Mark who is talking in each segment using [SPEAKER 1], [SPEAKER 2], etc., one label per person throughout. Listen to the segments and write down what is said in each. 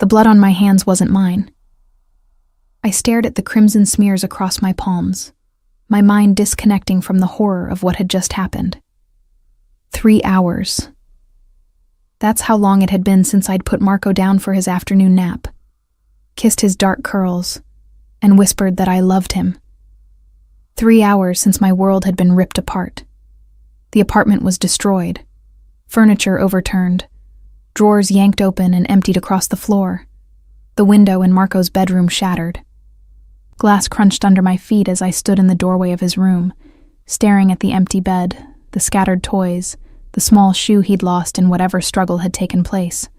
[SPEAKER 1] The blood on my hands wasn't mine. I stared at the crimson smears across my palms, my mind disconnecting from the horror of what had just happened. 3 hours. That's how long it had been since I'd put Marco down for his afternoon nap, kissed his dark curls, and whispered that I loved him. 3 hours since my world had been ripped apart. The apartment was destroyed, furniture overturned, drawers yanked open and emptied across the floor, the window in Marco's bedroom shattered. Glass crunched under my feet as I stood in the doorway of his room, staring at the empty bed, the scattered toys, the small shoe he'd lost in whatever struggle had taken place.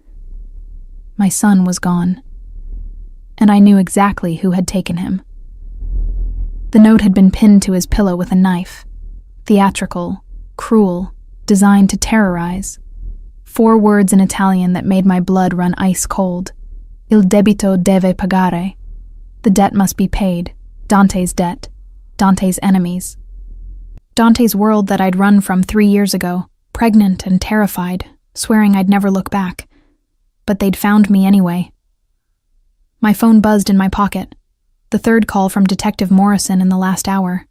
[SPEAKER 1] My son was gone, and I knew exactly who had taken him. The note had been pinned to his pillow with a knife, theatrical, cruel, designed to terrorize. 4 words in Italian that made my blood run ice cold. Il debito deve pagare. The debt must be paid. Dante's debt. Dante's enemies. Dante's world that I'd run from 3 years ago, pregnant and terrified, swearing I'd never look back. But they'd found me anyway. My phone buzzed in my pocket. The 3rd call from Detective Morrison in the last hour.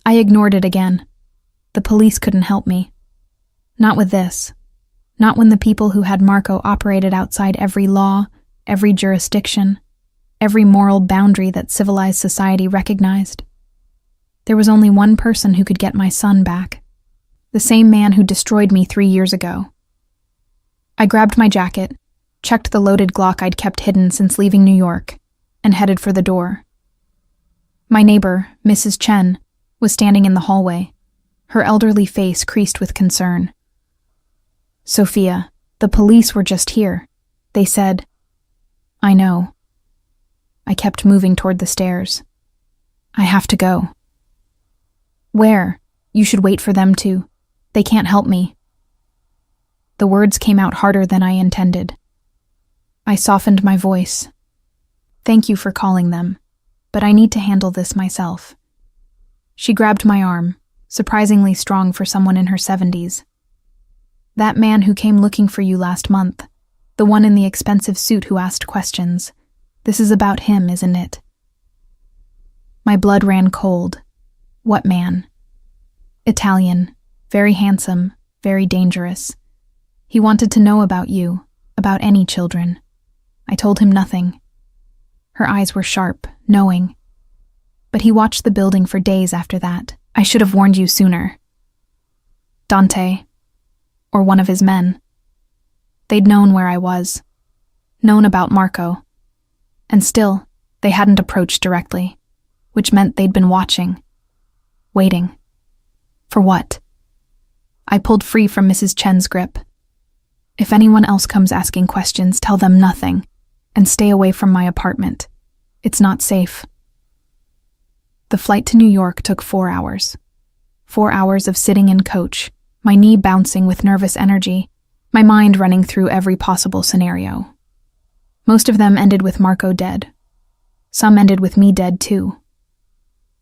[SPEAKER 1] I ignored it again. The police couldn't help me. Not with this. Not when the people who had Marco operated outside every law, every jurisdiction, every moral boundary that civilized society recognized. There was only one person who could get my son back. The same man who destroyed me 3 years ago. I grabbed my jacket, checked the loaded Glock I'd kept hidden since leaving New York, and headed for the door. My neighbor, Mrs. Chen, was standing in the hallway, her elderly face creased with concern. "Sophia, the police were just here. They said..." "I know." I kept moving toward the stairs. "I have to go." "Where? You should wait for them to. They can't help me." The words came out harder than I intended. I softened my voice. "Thank you for calling them, but I need to handle this myself." She grabbed my arm, surprisingly strong for someone in her 70s. "That man who came looking for you last month, the one in the expensive suit who asked questions. This is about him, isn't it?" My blood ran cold. What man? Italian, very handsome, very dangerous. He wanted to know about you, about any children. I told him nothing. Her eyes were sharp, knowing. But he watched the building for days after that. I should have warned you sooner. Dante, or one of his men. They'd known where I was, known about Marco. And still, they hadn't approached directly, which meant they'd been watching, waiting. For what? I pulled free from Mrs. Chen's grip. "If anyone else comes asking questions, tell them nothing, and stay away from my apartment. It's not safe." The flight to New York took 4 hours. 4 hours of sitting in coach, my knee bouncing with nervous energy, my mind running through every possible scenario. Most of them ended with Marco dead. Some ended with me dead too.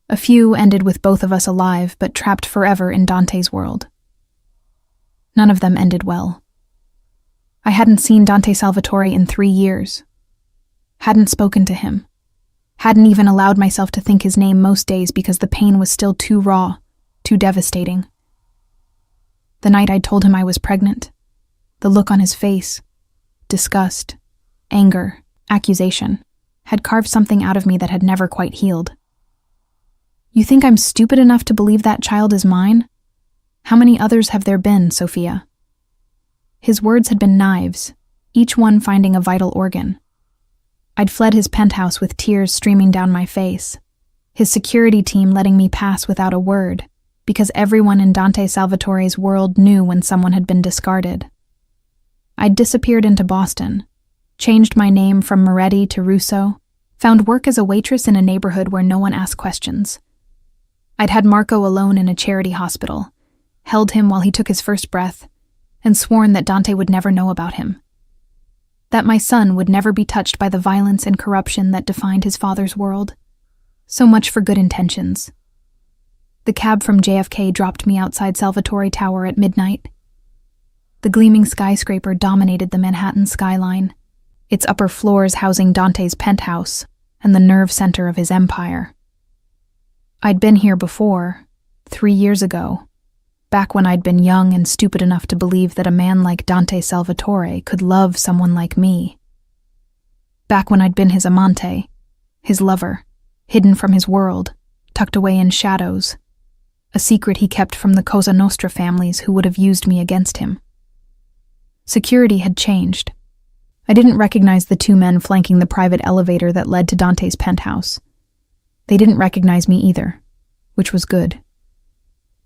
[SPEAKER 1] A few ended with both of us alive but trapped forever in Dante's world. None of them ended well. I hadn't seen Dante Salvatore in 3 years. Hadn't spoken to him. Hadn't even allowed myself to think his name most days because the pain was still too raw, too devastating. The night I'd told him I was pregnant, the look on his face, disgust, anger, accusation, had carved something out of me that had never quite healed. "You think I'm stupid enough to believe that child is mine? How many others have there been, Sophia?" His words had been knives, each one finding a vital organ. I'd fled his penthouse with tears streaming down my face, his security team letting me pass without a word, because everyone in Dante Salvatore's world knew when someone had been discarded. I'd disappeared into Boston, changed my name from Moretti to Russo, found work as a waitress in a neighborhood where no one asked questions. I'd had Marco alone in a charity hospital, held him while he took his first breath, and sworn that Dante would never know about him. That my son would never be touched by the violence and corruption that defined his father's world. So much for good intentions. The cab from JFK dropped me outside Salvatore Tower at midnight. The gleaming skyscraper dominated the Manhattan skyline, its upper floors housing Dante's penthouse and the nerve center of his empire. I'd been here before, 3 years ago, back when I'd been young and stupid enough to believe that a man like Dante Salvatore could love someone like me. Back when I'd been his amante, his lover, hidden from his world, tucked away in shadows, a secret he kept from the Cosa Nostra families who would have used me against him. Security had changed. I didn't recognize the 2 men flanking the private elevator that led to Dante's penthouse. They didn't recognize me either, which was good.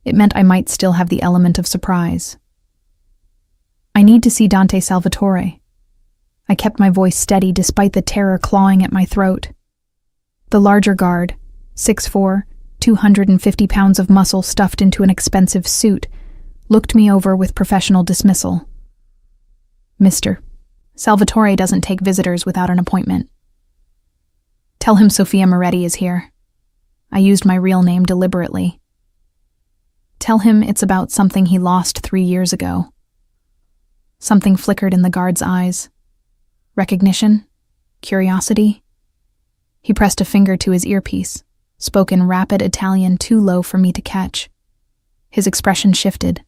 [SPEAKER 1] It meant I might still have the element of surprise. I need to see Dante Salvatore. I kept my voice steady despite the terror clawing at my throat. The larger guard, 6'4", 250 pounds of muscle stuffed into an expensive suit, looked me over with professional dismissal. Mr. Salvatore doesn't take visitors without an appointment. Tell him Sofia Moretti is here. I used my real name deliberately. Tell him it's about something he lost 3 years ago. Something flickered in the guard's eyes. Recognition? Curiosity? He pressed a finger to his earpiece, spoke in rapid Italian too low for me to catch. His expression shifted.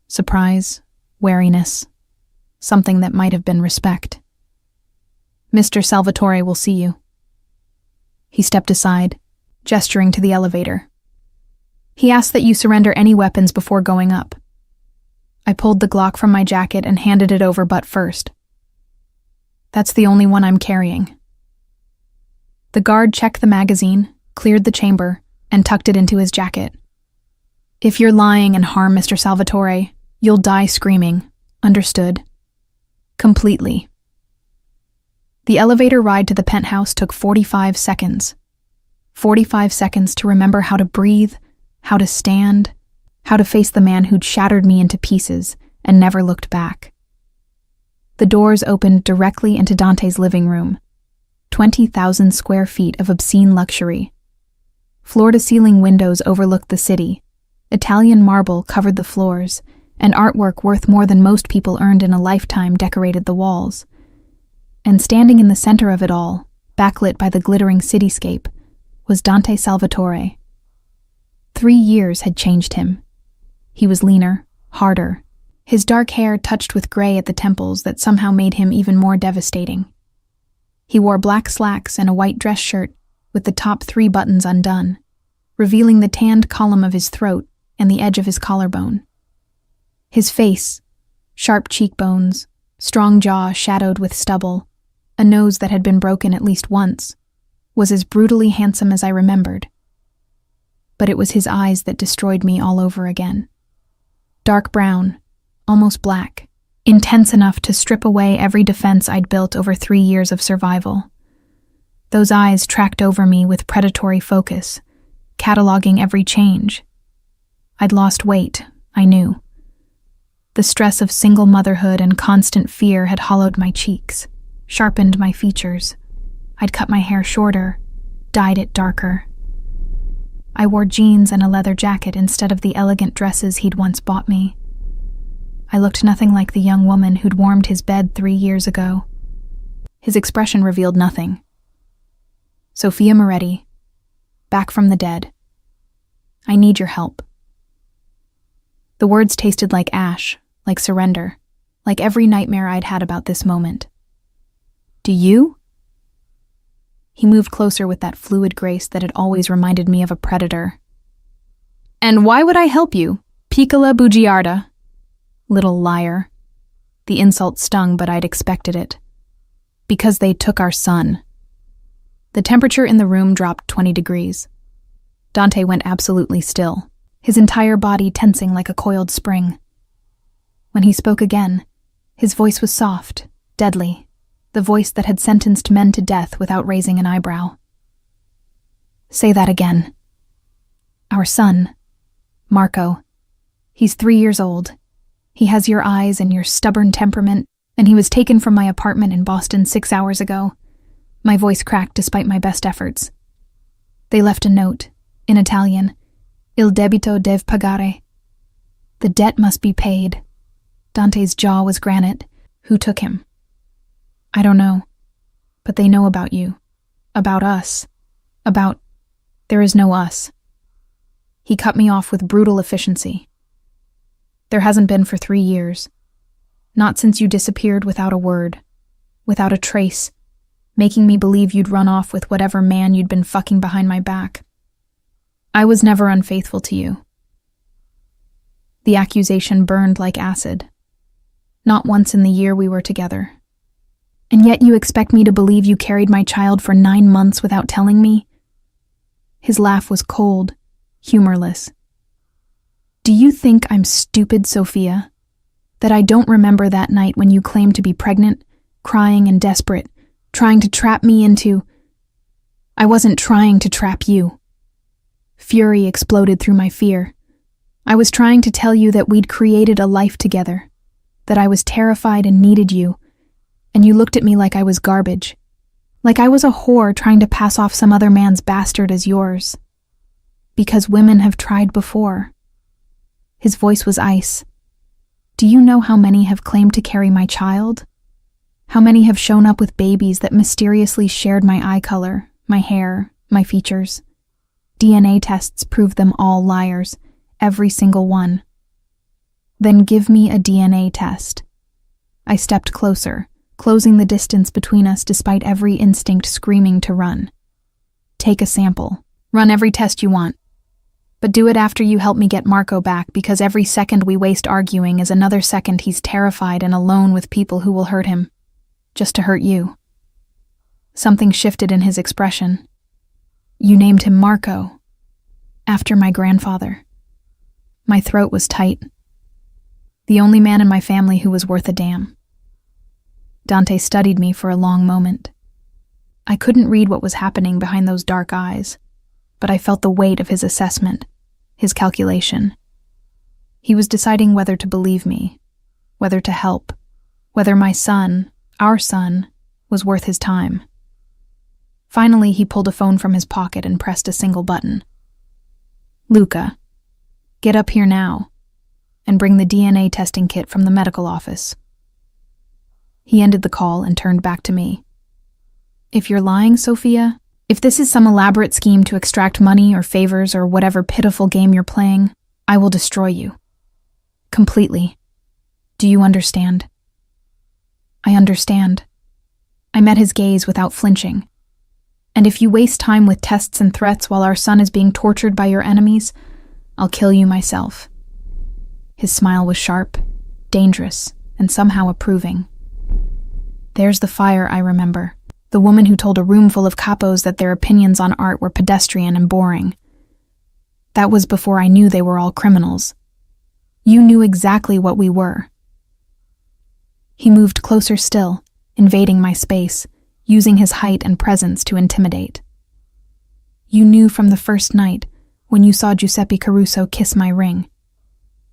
[SPEAKER 1] Surprise, wariness, something that might have been respect. Mr. Salvatore will see you. He stepped aside, gesturing to the elevator. He asked that you surrender any weapons before going up. I pulled the Glock from my jacket and handed it over butt first. That's the only one I'm carrying. The guard checked the magazine, cleared the chamber, and tucked it into his jacket. If you're lying and harm Mr. Salvatore, you'll die screaming. Understood? Completely. The elevator ride to the penthouse took 45 seconds. 45 seconds to remember how to breathe, how to stand, how to face the man who'd shattered me into pieces and never looked back. The doors opened directly into Dante's living room. 20,000 square feet of obscene luxury. Floor-to-ceiling windows overlooked the city. Italian marble covered the floors, and artwork worth more than most people earned in a lifetime decorated the walls. And standing in the center of it all, backlit by the glittering cityscape, was Dante Salvatore. 3 years had changed him. He was leaner, harder, his dark hair touched with gray at the temples that somehow made him even more devastating. He wore black slacks and a white dress shirt with the top 3 buttons undone, revealing the tanned column of his throat and the edge of his collarbone. His face, sharp cheekbones, strong jaw shadowed with stubble, a nose that had been broken at least once, was as brutally handsome as I remembered. But it was his eyes that destroyed me all over again. Dark brown, almost black, intense enough to strip away every defense I'd built over 3 years of survival. Those eyes tracked over me with predatory focus, cataloging every change. I'd lost weight, I knew. The stress of single motherhood and constant fear had hollowed my cheeks, sharpened my features. I'd cut my hair shorter, dyed it darker. I wore jeans and a leather jacket instead of the elegant dresses he'd once bought me. I looked nothing like the young woman who'd warmed his bed 3 years ago. His expression revealed nothing. Sofia Moretti, back from the dead. I need your help. The words tasted like ash, like surrender, like every nightmare I'd had about this moment. Do you? He moved closer with that fluid grace that had always reminded me of a predator. And why would I help you, piccola bugiarda? Little liar. The insult stung, but I'd expected it. Because they took our son. The temperature in the room dropped 20 degrees. Dante went absolutely still, his entire body tensing like a coiled spring. When he spoke again, his voice was soft, deadly, the voice that had sentenced men to death without raising an eyebrow. Say that again. Our son, Marco. He's 3 years old. He has your eyes and your stubborn temperament, and he was taken from my apartment in Boston 6 hours ago. My voice cracked despite my best efforts. They left a note, in Italian. Il debito deve pagare. The debt must be paid. Dante's jaw was granite. Who took him? I don't know. But they know about you, about us, about... There is no us. He cut me off with brutal efficiency. There hasn't been for 3 years. Not since you disappeared without a word, without a trace, making me believe you'd run off with whatever man you'd been fucking behind my back. I was never unfaithful to you. The accusation burned like acid. Not once in the year we were together. And yet you expect me to believe you carried my child for 9 months without telling me? His laugh was cold, humorless. Do you think I'm stupid, Sophia? That I don't remember that night when you claimed to be pregnant, crying and desperate, trying to trap me into... I wasn't trying to trap you. Fury exploded through my fear. I was trying to tell you that we'd created a life together, that I was terrified and needed you, and you looked at me like I was garbage, like I was a whore trying to pass off some other man's bastard as yours. Because women have tried before. His voice was ice. Do you know how many have claimed to carry my child? How many have shown up with babies that mysteriously shared my eye color, my hair, my features? DNA tests prove them all liars, every single one. Then give me a DNA test. I stepped closer, closing the distance between us despite every instinct screaming to run. Take a sample. Run every test you want. But do it after you help me get Marco back, because every second we waste arguing is another second he's terrified and alone with people who will hurt him. Just to hurt you. Something shifted in his expression. You named him Marco. After my grandfather. My throat was tight. The only man in my family who was worth a damn. Dante studied me for a long moment. I couldn't read what was happening behind those dark eyes, but I felt the weight of his assessment, his calculation. He was deciding whether to believe me, whether to help, whether my son, our son, was worth his time. Finally, he pulled a phone from his pocket and pressed a single button. Luca, get up here now, and bring the DNA testing kit from the medical office. He ended the call and turned back to me. If you're lying, Sophia, if this is some elaborate scheme to extract money or favors or whatever pitiful game you're playing, I will destroy you. Completely. Do you understand? I understand. I met his gaze without flinching. And if you waste time with tests and threats while our son is being tortured by your enemies, I'll kill you myself. His smile was sharp, dangerous, and somehow approving. There's the fire I remember. The woman who told a room full of capos that their opinions on art were pedestrian and boring. That was before I knew they were all criminals. You knew exactly what we were. He moved closer still, invading my space, using his height and presence to intimidate. You knew from the first night, when you saw Giuseppe Caruso kiss my ring.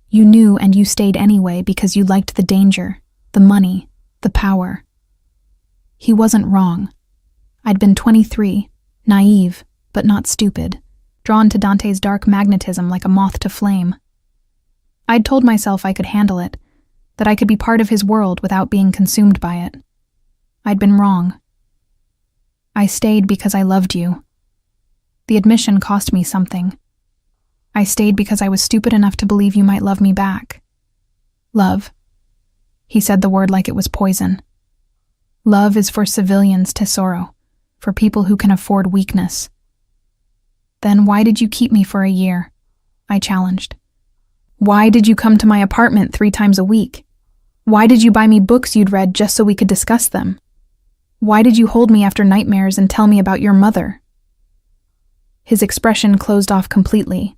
[SPEAKER 1] You knew, and you stayed anyway because you liked the danger, the money, the power. He wasn't wrong. I'd been 23, naive, but not stupid, drawn to Dante's dark magnetism like a moth to flame. I'd told myself I could handle it, that I could be part of his world without being consumed by it. I'd been wrong. I stayed because I loved you. The admission cost me something. I stayed because I was stupid enough to believe you might love me back. Love. He said the word like it was poison. Love is for civilians, Tesoro, for people who can afford weakness. Then why did you keep me for a year? I challenged. Why did you come to my apartment 3 times a week? Why did you buy me books you'd read just so we could discuss them? Why did you hold me after nightmares and tell me about your mother? His expression closed off completely.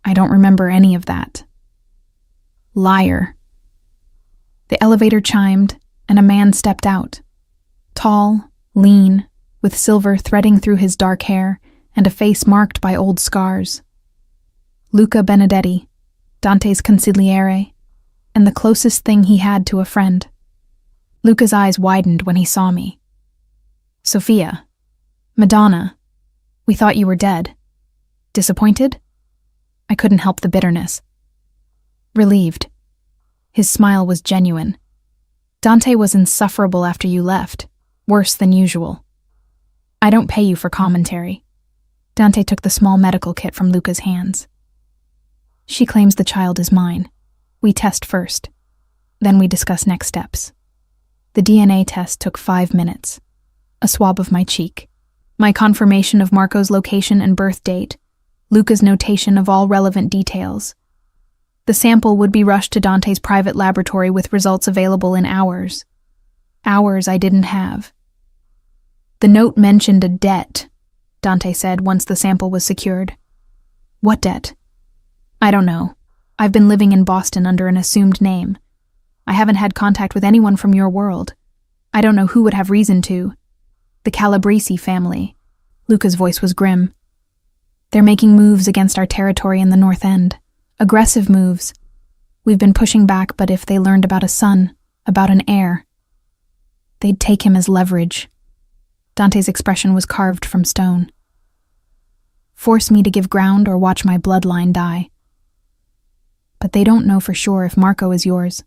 [SPEAKER 1] I don't remember any of that. Liar. The elevator chimed, and a man stepped out. Tall, lean, with silver threading through his dark hair and a face marked by old scars. Luca Benedetti, Dante's consigliere, and the closest thing he had to a friend. Luca's eyes widened when he saw me. Sophia. Madonna. We thought you were dead. Disappointed? I couldn't help the bitterness. Relieved. His smile was genuine. Dante was insufferable after you left. Worse than usual. I don't pay you for commentary. Dante took the small medical kit from Luca's hands. She claims the child is mine. We test first. Then we discuss next steps. The DNA test took 5 minutes. A swab of my cheek. My confirmation of Marco's location and birth date. Luca's notation of all relevant details. The sample would be rushed to Dante's private laboratory with results available in hours. Hours I didn't have. The note mentioned a debt, Dante said once the sample was secured. What debt? I don't know. I've been living in Boston under an assumed name. I haven't had contact with anyone from your world. I don't know who would have reason to. The Calabrese family. Luca's voice was grim. They're making moves against our territory in the North End. Aggressive moves. We've been pushing back, but if they learned about a son, about an heir, they'd take him as leverage. Dante's expression was carved from stone. Force me to give ground or watch my bloodline die. But they don't know for sure if Marco is yours,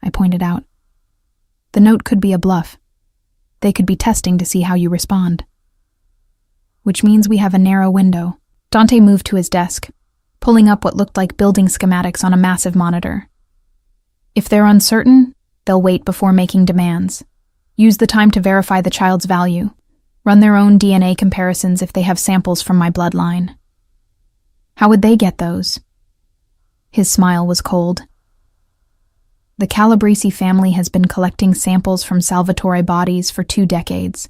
[SPEAKER 1] I pointed out. The note could be a bluff. They could be testing to see how you respond. Which means we have a narrow window. Dante moved to his desk, pulling up what looked like building schematics on a massive monitor. If they're uncertain, they'll wait before making demands. Use the time to verify the child's value. Run their own DNA comparisons if they have samples from my bloodline. How would they get those? His smile was cold. The Calabrese family has been collecting samples from Salvatore bodies for 2 decades.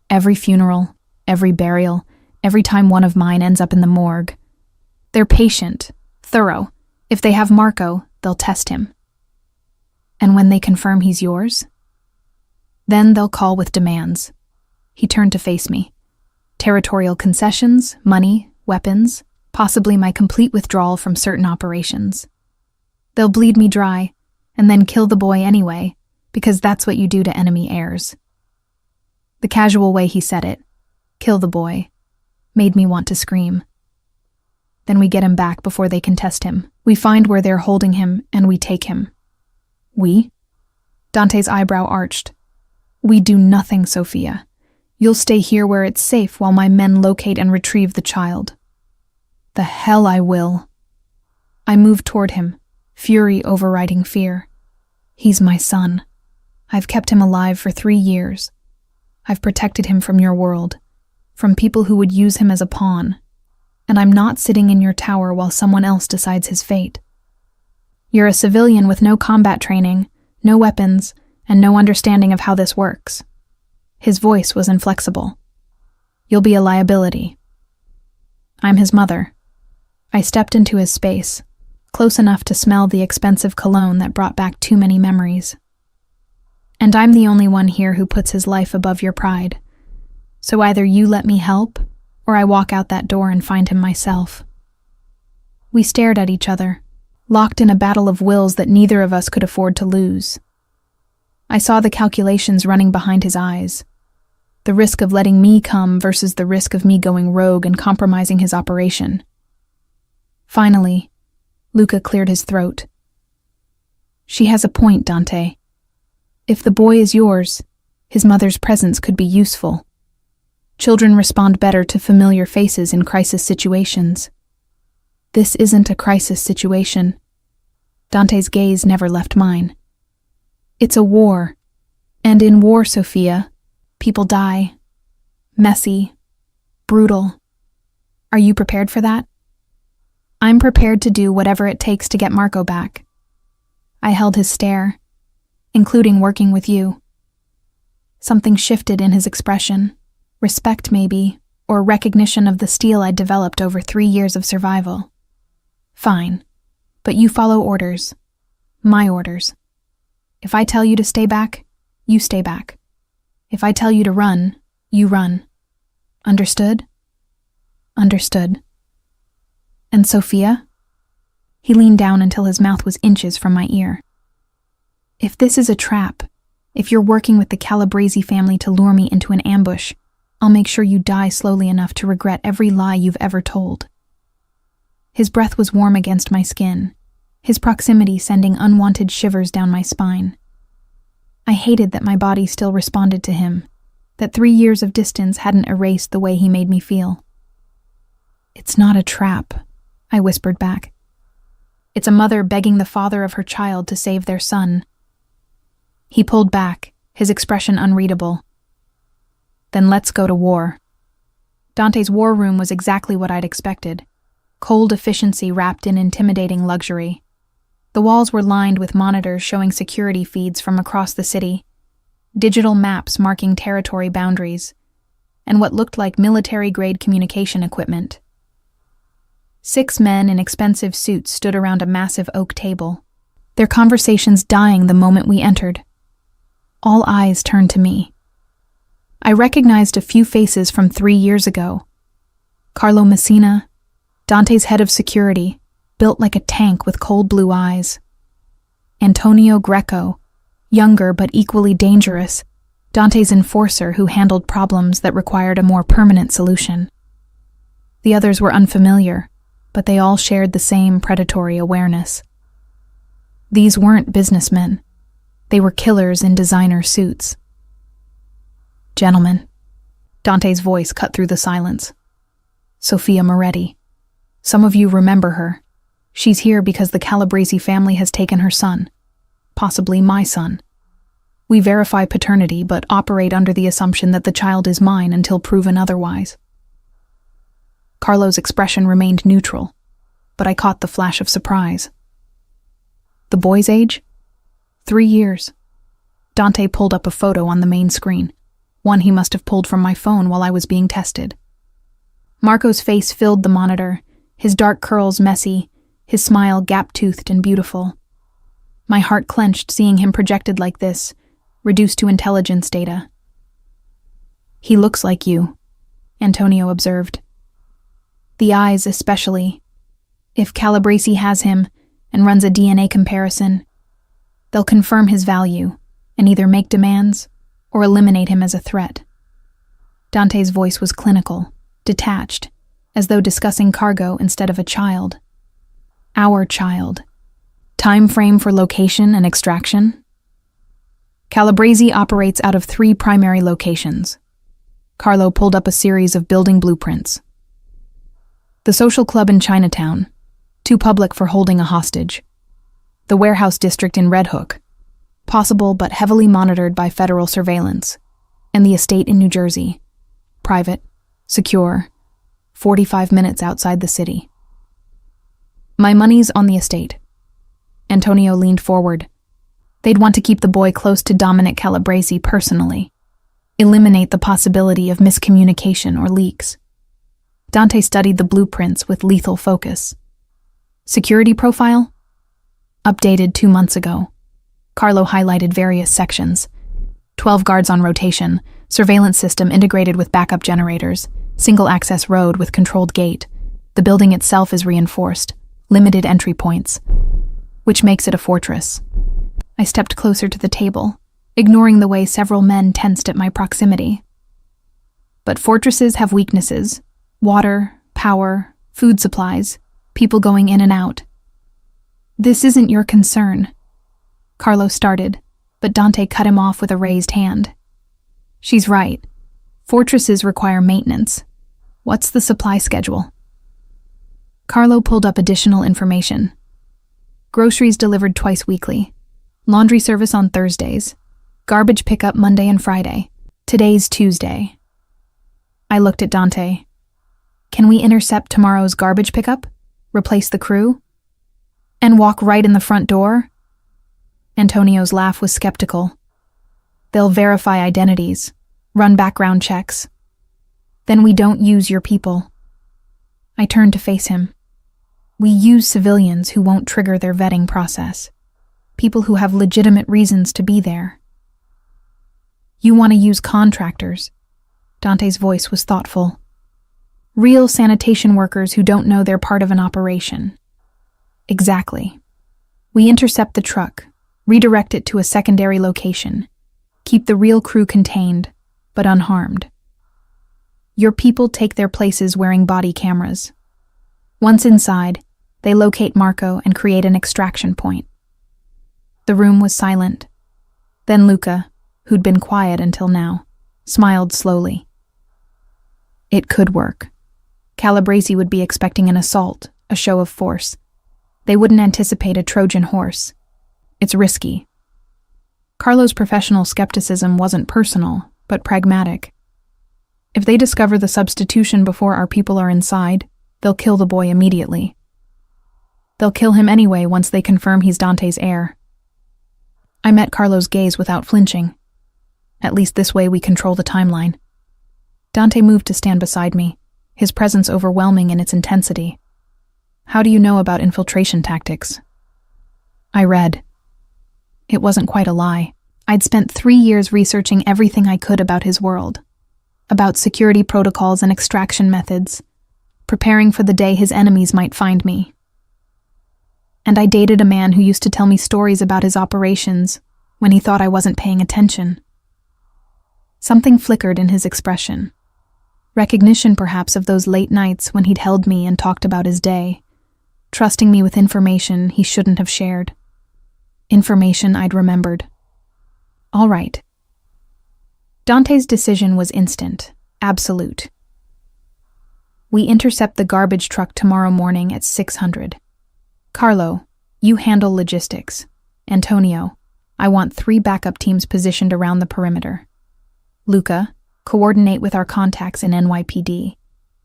[SPEAKER 1] Every funeral, every burial, every time one of mine ends up in the morgue. They're patient, thorough. If they have Marco, they'll test him. And when they confirm he's yours, then they'll call with demands. He turned to face me. Territorial concessions, money, weapons, possibly my complete withdrawal from certain operations. They'll bleed me dry, and then kill the boy anyway, because that's what you do to enemy heirs. The casual way he said it, kill the boy, made me want to scream. Then we get him back before they can test him. We find where they're holding him, and we take him. We? Dante's eyebrow arched. We do nothing, Sophia. You'll stay here where it's safe while my men locate and retrieve the child. The hell I will. I moved toward him, fury overriding fear. He's my son. I've kept him alive for 3 years. I've protected him from your world, from people who would use him as a pawn. And I'm not sitting in your tower while someone else decides his fate. You're a civilian with no combat training, no weapons, and no understanding of how this works. His voice was inflexible. You'll be a liability. I'm his mother. I stepped into his space, close enough to smell the expensive cologne that brought back too many memories. And I'm the only one here who puts his life above your pride. So either you let me help, or I walk out that door and find him myself. We stared at each other, locked in a battle of wills that neither of us could afford to lose. I saw the calculations running behind his eyes. The risk of letting me come versus the risk of me going rogue and compromising his operation. Finally, Luca cleared his throat. She has a point, Dante. If the boy is yours, his mother's presence could be useful. Children respond better to familiar faces in crisis situations. This isn't a crisis situation. Dante's gaze never left mine. It's a war. And in war, Sophia, people die. Messy. Brutal. Are you prepared for that? I'm prepared to do whatever it takes to get Marco back. I held his stare, including working with you. Something shifted in his expression. Respect, maybe, or recognition of the steel I'd developed over 3 years of survival. Fine, but you follow orders. My orders. If I tell you to stay back, you stay back. If I tell you to run, you run. Understood? Understood. And Sophia? He leaned down until his mouth was inches from my ear. If this is a trap, if you're working with the Calabrese family to lure me into an ambush, I'll make sure you die slowly enough to regret every lie you've ever told. His breath was warm against my skin, his proximity sending unwanted shivers down my spine. I hated that my body still responded to him, that 3 years of distance hadn't erased the way he made me feel. "It's not a trap," I whispered back. "It's a mother begging the father of her child to save their son." He pulled back, his expression unreadable. "Then let's go to war." Dante's war room was exactly what I'd expected. Cold efficiency wrapped in intimidating luxury. The walls were lined with monitors showing security feeds from across the city, digital maps marking territory boundaries, and what looked like military-grade communication equipment. 6 men in expensive suits stood around a massive oak table, their conversations dying the moment we entered. All eyes turned to me. I recognized a few faces from 3 years ago. Carlo Messina, Dante's head of security, built like a tank with cold blue eyes. Antonio Greco, younger but equally dangerous, Dante's enforcer who handled problems that required a more permanent solution. The others were unfamiliar, but they all shared the same predatory awareness. These weren't businessmen. They were killers in designer suits. "Gentlemen," Dante's voice cut through the silence. "Sofia Moretti. Some of you remember her. She's here because the Calabresi family has taken her son, possibly my son. We verify paternity but operate under the assumption that the child is mine until proven otherwise." Carlo's expression remained neutral, but I caught the flash of surprise. "The boy's age?" 3 years. Dante pulled up a photo on the main screen, one he must have pulled from my phone while I was being tested. Marco's face filled the monitor, his dark curls messy, his smile gap-toothed and beautiful. My heart clenched seeing him projected like this, reduced to intelligence data. "He looks like you," Antonio observed. "The eyes especially. If Calabresi has him and runs a DNA comparison, they'll confirm his value and either make demands or eliminate him as a threat." Dante's voice was clinical, detached, as though discussing cargo instead of a child. "Our child. Time frame for location and extraction?" "Calabresi operates out of 3 primary locations." Carlo pulled up a series of building blueprints. "The social club in Chinatown, too public for holding a hostage. The warehouse district in Red Hook, possible but heavily monitored by federal surveillance. And the estate in New Jersey, private, secure, 45 minutes outside the city." "My money's on the estate." Antonio leaned forward. "They'd want to keep the boy close to Dominic Calabresi personally. Eliminate the possibility of miscommunication or leaks." Dante studied the blueprints with lethal focus. "Security profile?" "Updated 2 months ago." Carlo highlighted various sections. 12 guards on rotation, surveillance system integrated with backup generators, single access road with controlled gate. The building itself is reinforced, limited entry points, which makes it a fortress. I stepped closer to the table, ignoring the way several men tensed at my proximity. "But fortresses have weaknesses: water, power, food supplies, people going in and out." "This isn't your concern," Carlo started, but Dante cut him off with a raised hand. "She's right. Fortresses require maintenance. What's the supply schedule?" Carlo pulled up additional information. "Groceries delivered twice weekly. Laundry service on Thursdays. Garbage pickup Monday and Friday. Today's Tuesday." I looked at Dante. "Can we intercept tomorrow's garbage pickup? Replace the crew? And walk right in the front door?" Antonio's laugh was skeptical. "They'll verify identities, run background checks. Then we don't use your people." I turned to face him. "We use civilians who won't trigger their vetting process. People who have legitimate reasons to be there." "You want to use contractors." Dante's voice was thoughtful. "Real sanitation workers who don't know they're part of an operation." "Exactly. We intercept the truck, redirect it to a secondary location, keep the real crew contained, but unharmed. Your people take their places wearing body cameras. Once inside, they locate Marco and create an extraction point." The room was silent. Then Luca, who'd been quiet until now, smiled slowly. It could work. Calabrese would be expecting an assault, a show of force. They wouldn't anticipate a Trojan horse. It's risky. Carlo's professional skepticism wasn't personal, but pragmatic. If they discover the substitution before our people are inside, they'll kill the boy immediately. They'll kill him anyway once they confirm he's Dante's heir. I met Carlo's gaze without flinching. At least this way we control the timeline. Dante moved to stand beside me, his presence overwhelming in its intensity. How do you know about infiltration tactics? I read. It wasn't quite a lie. I'd spent 3 years researching everything I could about his world, about security protocols and extraction methods, preparing for the day his enemies might find me. And I dated a man who used to tell me stories about his operations when he thought I wasn't paying attention. Something flickered in his expression. Recognition, perhaps, of those late nights when he'd held me and talked about his day, trusting me with information he shouldn't have shared. Information I'd remembered. All right. Dante's decision was instant, absolute. We intercept the garbage truck tomorrow morning at 600. Carlo, you handle logistics. Antonio, I want 3 backup teams positioned around the perimeter. Luca, coordinate with our contacts in NYPD.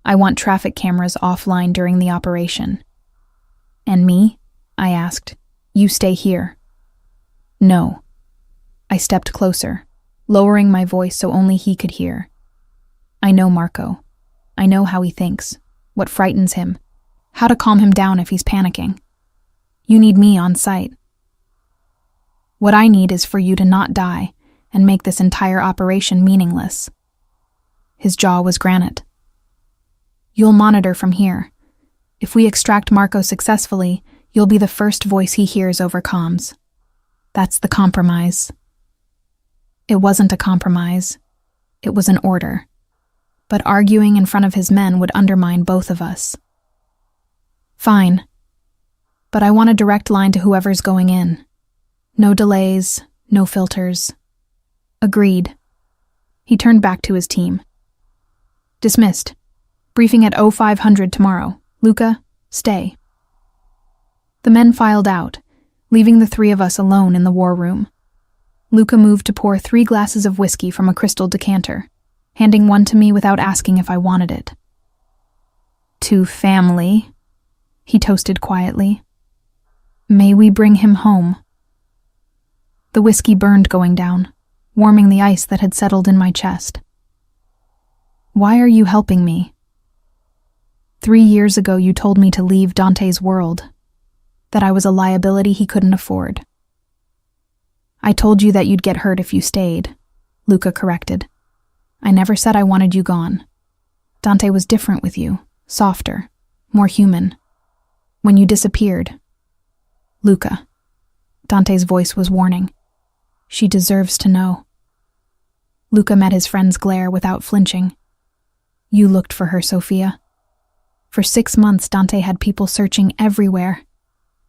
[SPEAKER 1] I want traffic cameras offline during the operation. And me? I asked. You stay here. No. I stepped closer, lowering my voice so only he could hear. I know Marco. I know how he thinks, what frightens him, how to calm him down if he's panicking. You need me on site. What I need is for you to not die and make this entire operation meaningless. His jaw was granite. You'll monitor from here. If we extract Marco successfully, you'll be the first voice he hears over comms. That's the compromise. It wasn't a compromise. It was an order. But arguing in front of his men would undermine both of us. Fine. But I want a direct line to whoever's going in. No delays, no filters. Agreed. He turned back to his team. Dismissed. Briefing at 0500 tomorrow. Luca, stay. The men filed out, leaving the 3 of us alone in the war room. Luca moved to pour 3 glasses of whiskey from a crystal decanter, handing one to me without asking if I wanted it. To family, he toasted quietly. May we bring him home. The whiskey burned going down, warming the ice that had settled in my chest. Why are you helping me? 3 years ago you told me to leave Dante's world, that I was a liability he couldn't afford. I told you that you'd get hurt if you stayed, Luca corrected. I never said I wanted you gone. Dante was different with you, softer, more human. When you disappeared, Luca. Dante's voice was warning. She deserves to know. Luca met his friend's glare without flinching. You looked for her, Sophia. For 6 months, Dante had people searching everywhere.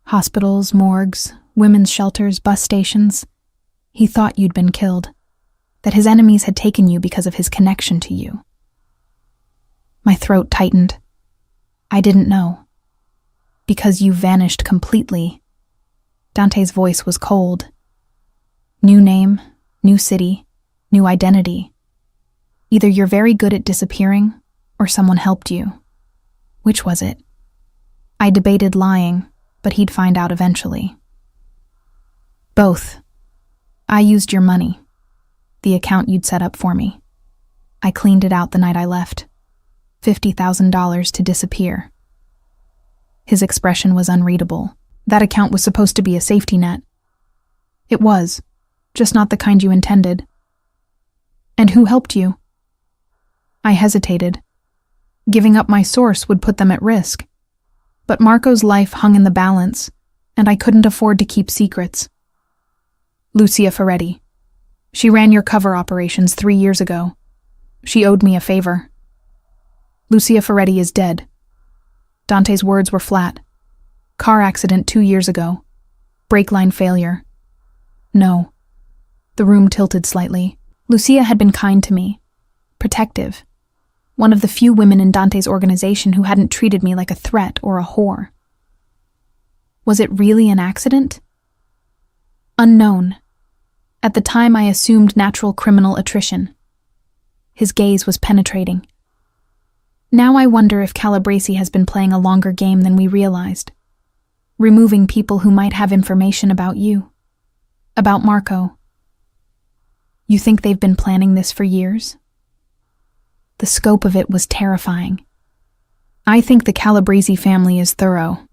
[SPEAKER 1] Hospitals, morgues, women's shelters, bus stations. He thought you'd been killed. That his enemies had taken you because of his connection to you. My throat tightened. I didn't know. Because you vanished completely. Dante's voice was cold. New name, new city, new identity. Either you're very good at disappearing, or someone helped you. Which was it? I debated lying, but he'd find out eventually. Both. I used your money. The account you'd set up for me. I cleaned it out the night I left. $50,000 to disappear. His expression was unreadable. That account was supposed to be a safety net. It was, just not the kind you intended. And who helped you? I hesitated. Giving up my source would put them at risk. But Marco's life hung in the balance, and I couldn't afford to keep secrets. Lucia Ferretti. She ran your cover operations 3 years ago. She owed me a favor. Lucia Ferretti is dead. Dante's words were flat. Car accident 2 years ago. Brake line failure. No. The room tilted slightly. Lucia had been kind to me, protective. One of the few women in Dante's organization who hadn't treated me like a threat or a whore. Was it really an accident? Unknown. At the time, I assumed natural criminal attrition. His gaze was penetrating. Now I wonder if Calabresi has been playing a longer game than we realized, removing people who might have information about you, about Marco. You think they've been planning this for years? The scope of it was terrifying. I think the Calabresi family is thorough.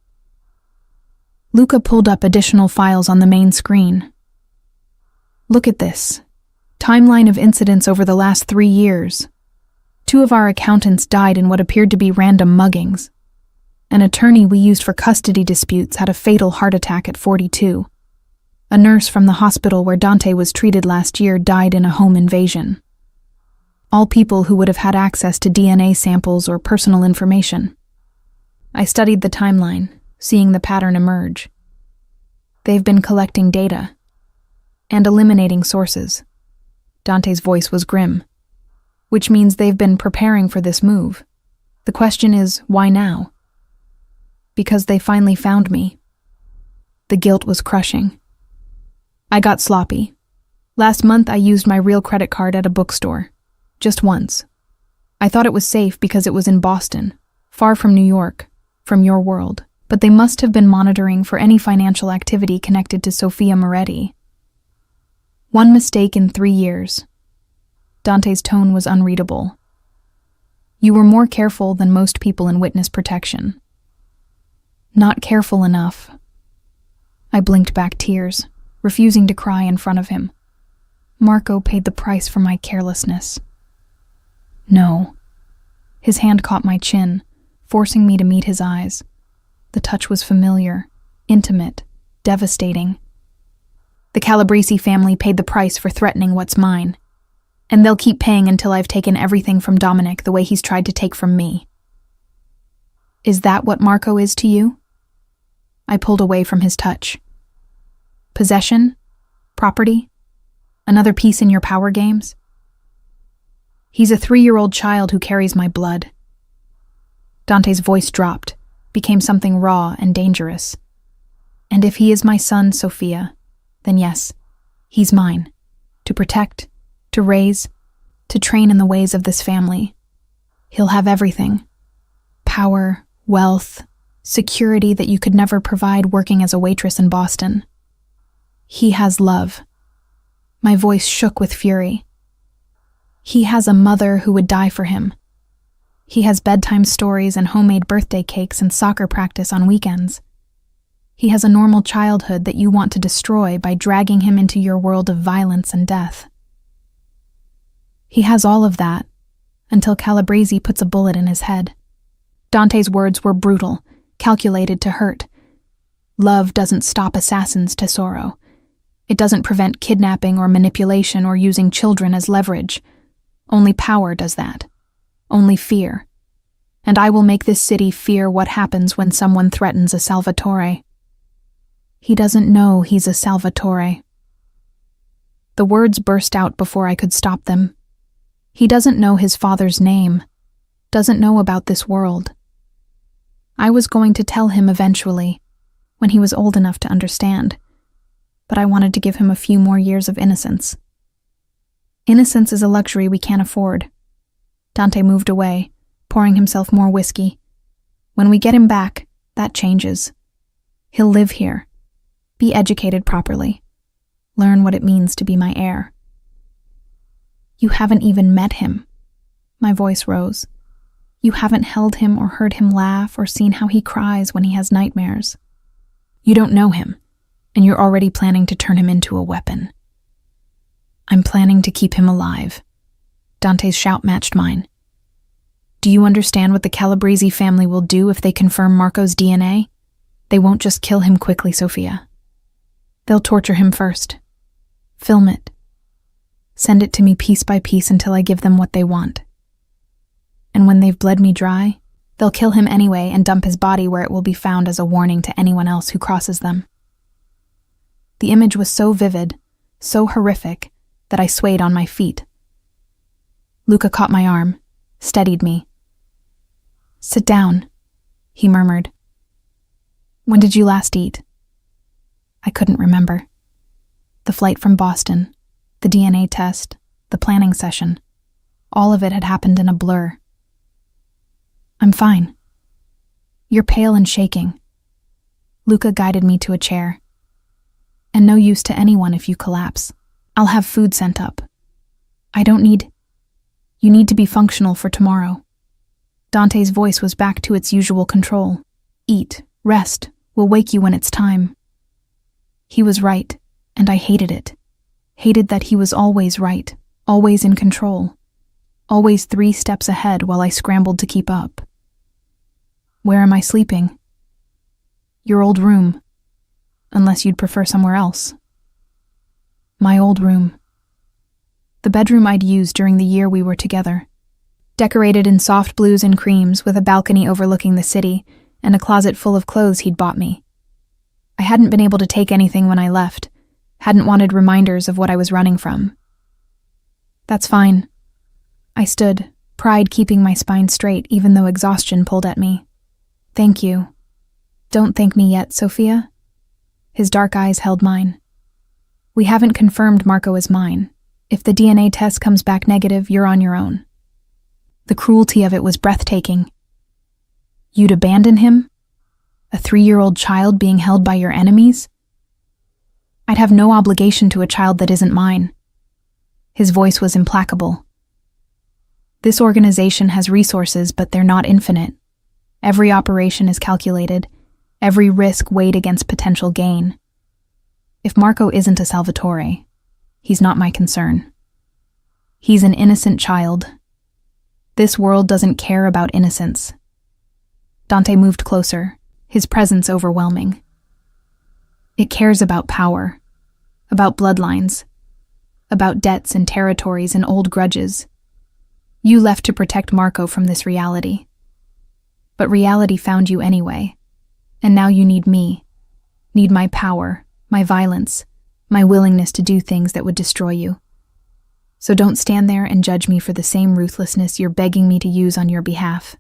[SPEAKER 1] Luca pulled up additional files on the main screen. Look at this. Timeline of incidents over the last 3 years. 2 of our accountants died in what appeared to be random muggings. An attorney we used for custody disputes had a fatal heart attack at 42. A nurse from the hospital where Dante was treated last year died in a home invasion. All people who would have had access to DNA samples or personal information. I studied the timeline, seeing the pattern emerge. They've been collecting data and eliminating sources. Dante's voice was grim, which means they've been preparing for this move. The question is, why now? Because they finally found me. The guilt was crushing. I got sloppy. Last month I used my real credit card at a bookstore. Just once. I thought it was safe because it was in Boston, far from New York, from your world. But they must have been monitoring for any financial activity connected to Sofia Moretti. 1 mistake in 3 years. Dante's tone was unreadable. You were more careful than most people in witness protection. Not careful enough. I blinked back tears, refusing to cry in front of him. Marco paid the price for my carelessness. No. His hand caught my chin, forcing me to meet his eyes. The touch was familiar, intimate, devastating. The Calabresi family paid the price for threatening what's mine, and they'll keep paying until I've taken everything from Dominic the way he's tried to take from me. Is that what Marco is to you? I pulled away from his touch. Possession? Property? Another piece in your power games? He's a 3-year-old child who carries my blood. Dante's voice dropped, became something raw and dangerous. And if he is my son, Sofia, then yes, he's mine. To protect, to raise, to train in the ways of this family. He'll have everything. Power, wealth, security that you could never provide working as a waitress in Boston. He has love. My voice shook with fury. He has a mother who would die for him. He has bedtime stories and homemade birthday cakes and soccer practice on weekends. He has a normal childhood that you want to destroy by dragging him into your world of violence and death. He has all of that, until Calabresi puts a bullet in his head. Dante's words were brutal, calculated to hurt. Love doesn't stop assassins, Tesoro. It doesn't prevent kidnapping or manipulation or using children as leverage. Only power does that. Only fear. And I will make this city fear what happens when someone threatens a Salvatore. He doesn't know he's a Salvatore. The words burst out before I could stop them. He doesn't know his father's name, doesn't know about this world. I was going to tell him eventually, when he was old enough to understand, but I wanted to give him a few more years of innocence. Innocence is a luxury we can't afford. Dante moved away, pouring himself more whiskey. When we get him back, that changes. He'll live here. Be educated properly. Learn what it means to be my heir. You haven't even met him. My voice rose. You haven't held him or heard him laugh or seen how he cries when he has nightmares. You don't know him, and you're already planning to turn him into a weapon. I'm planning to keep him alive. Dante's shout matched mine. Do you understand what the Calabresi family will do if they confirm Marco's DNA? They won't just kill him quickly, Sofia. They'll torture him first. Film it. Send it to me piece by piece until I give them what they want. And when they've bled me dry, they'll kill him anyway and dump his body where it will be found as a warning to anyone else who crosses them. The image was so vivid, so horrific that I swayed on my feet. Luca caught my arm, steadied me. "Sit down," he murmured. "When did you last eat?" I couldn't remember. The flight from Boston, the DNA test, the planning session, all of it had happened in a blur. "I'm fine." "You're pale and shaking." Luca guided me to a chair. "And no use to anyone if you collapse. I'll have food sent up." You need to be functional for tomorrow." Dante's voice was back to its usual control. "Eat, rest, we'll wake you when it's time." He was right, and I hated it. Hated that he was always right, always in control, always 3 steps ahead while I scrambled to keep up. "Where am I sleeping?" "Your old room, unless you'd prefer somewhere else." "My old room." The bedroom I'd used during the year we were together. Decorated in soft blues and creams with a balcony overlooking the city and a closet full of clothes he'd bought me. I hadn't been able to take anything when I left, hadn't wanted reminders of what I was running from. "That's fine." I stood, pride keeping my spine straight even though exhaustion pulled at me. "Thank you." "Don't thank me yet, Sophia." His dark eyes held mine. "We haven't confirmed Marco is mine. If the DNA test comes back negative, you're on your own." The cruelty of it was breathtaking. You'd abandon him? A 3-year-old child being held by your enemies? I'd have no obligation to a child that isn't mine. His voice was implacable. "This organization has resources, but they're not infinite. Every operation is calculated, every risk weighed against potential gain. If Marco isn't a Salvatore, he's not my concern. He's an innocent child. This world doesn't care about innocence." Dante moved closer, his presence overwhelming. "It cares about power, about bloodlines, about debts and territories and old grudges. You left to protect Marco from this reality. But reality found you anyway, and now you need me, need my power, my violence, my willingness to do things that would destroy you. So don't stand there and judge me for the same ruthlessness you're begging me to use on your behalf."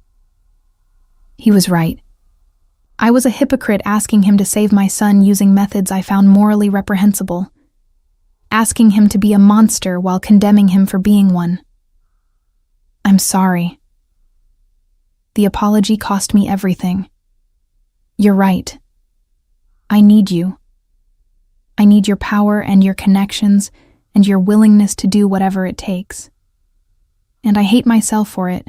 [SPEAKER 1] He was right. I was a hypocrite asking him to save my son using methods I found morally reprehensible, asking him to be a monster while condemning him for being one. "I'm sorry." The apology cost me everything. "You're right. I need you. I need your power and your connections and your willingness to do whatever it takes. And I hate myself for it,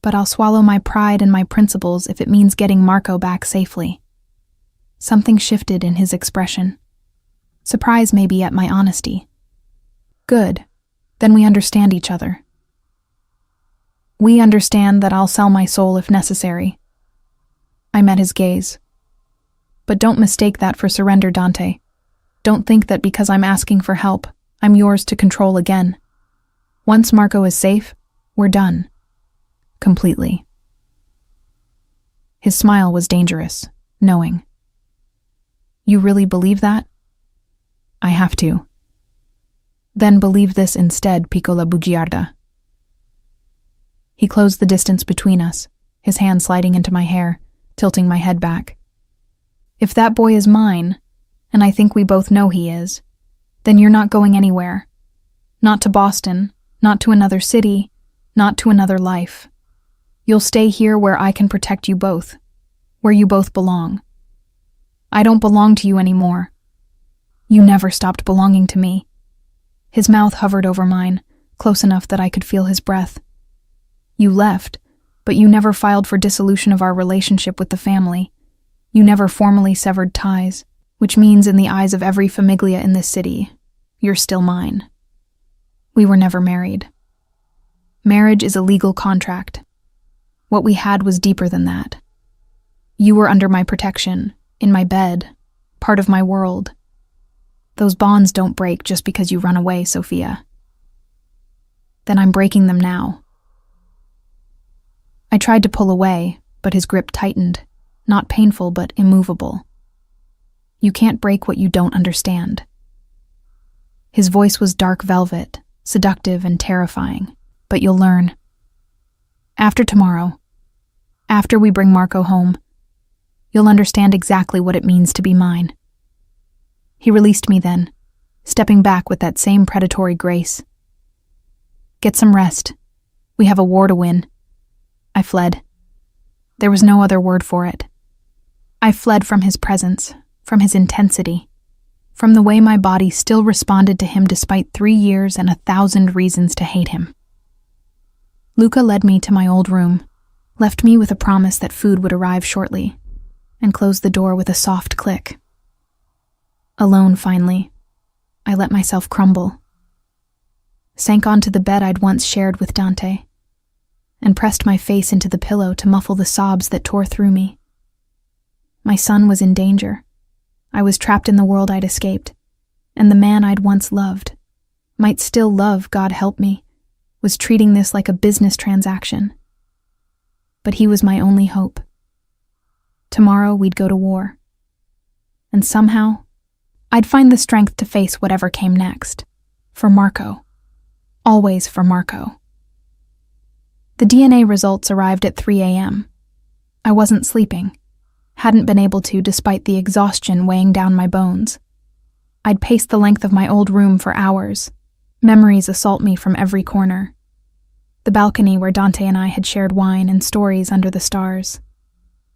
[SPEAKER 1] but I'll swallow my pride and my principles if it means getting Marco back safely." Something shifted in his expression. Surprise maybe at my honesty. "Good. Then we understand each other." "We understand that I'll sell my soul if necessary." I met his gaze. "But don't mistake that for surrender, Dante. Don't think that because I'm asking for help, I'm yours to control again. Once Marco is safe, we're done. Completely." His smile was dangerous, knowing. "You really believe that?" "I have to." "Then believe this instead, piccola bugiarda." He closed the distance between us, his hand sliding into my hair, tilting my head back. "If that boy is mine, and I think we both know he is, then you're not going anywhere. Not to Boston, not to another city, not to another life. You'll stay here where I can protect you both, where you both belong. I don't belong to you anymore. You never stopped belonging to me." His mouth hovered over mine, close enough that I could feel his breath. "You left, but you never filed for dissolution of our relationship with the family. You never formally severed ties, which means in the eyes of every famiglia in this city, you're still mine. We were never married. Marriage is a legal contract. What we had was deeper than that. You were under my protection, in my bed, part of my world. Those bonds don't break just because you run away, Sophia. Then I'm breaking them now." I tried to pull away, but his grip tightened, not painful but immovable. "You can't break what you don't understand." His voice was dark velvet, seductive and terrifying. But you'll learn. After tomorrow, after we bring Marco home, you'll understand exactly what it means to be mine. He released me then, stepping back with that same predatory grace. Get some rest. We have a war to win. I fled. There was no other word for it. I fled from his presence, from his intensity, from the way my body still responded to him despite 3 years and 1,000 reasons to hate him. Luca led me to my old room, left me with a promise that food would arrive shortly, and closed the door with a soft click. Alone, finally, I let myself crumble, sank onto the bed I'd once shared with Dante, and pressed my face into the pillow to muffle the sobs that tore through me. My son was in danger. I was trapped in the world I'd escaped, and the man I'd once loved, might still love, God help me, was treating this like a business transaction. But he was my only hope. Tomorrow we'd go to war. And somehow, I'd find the strength to face whatever came next. For Marco. Always for Marco. The DNA results arrived at 3 a.m. I wasn't sleeping. Hadn't been able to despite the exhaustion weighing down my bones. I'd paced the length of my old room for hours. Memories assault me from every corner. The balcony where Dante and I had shared wine and stories under the stars.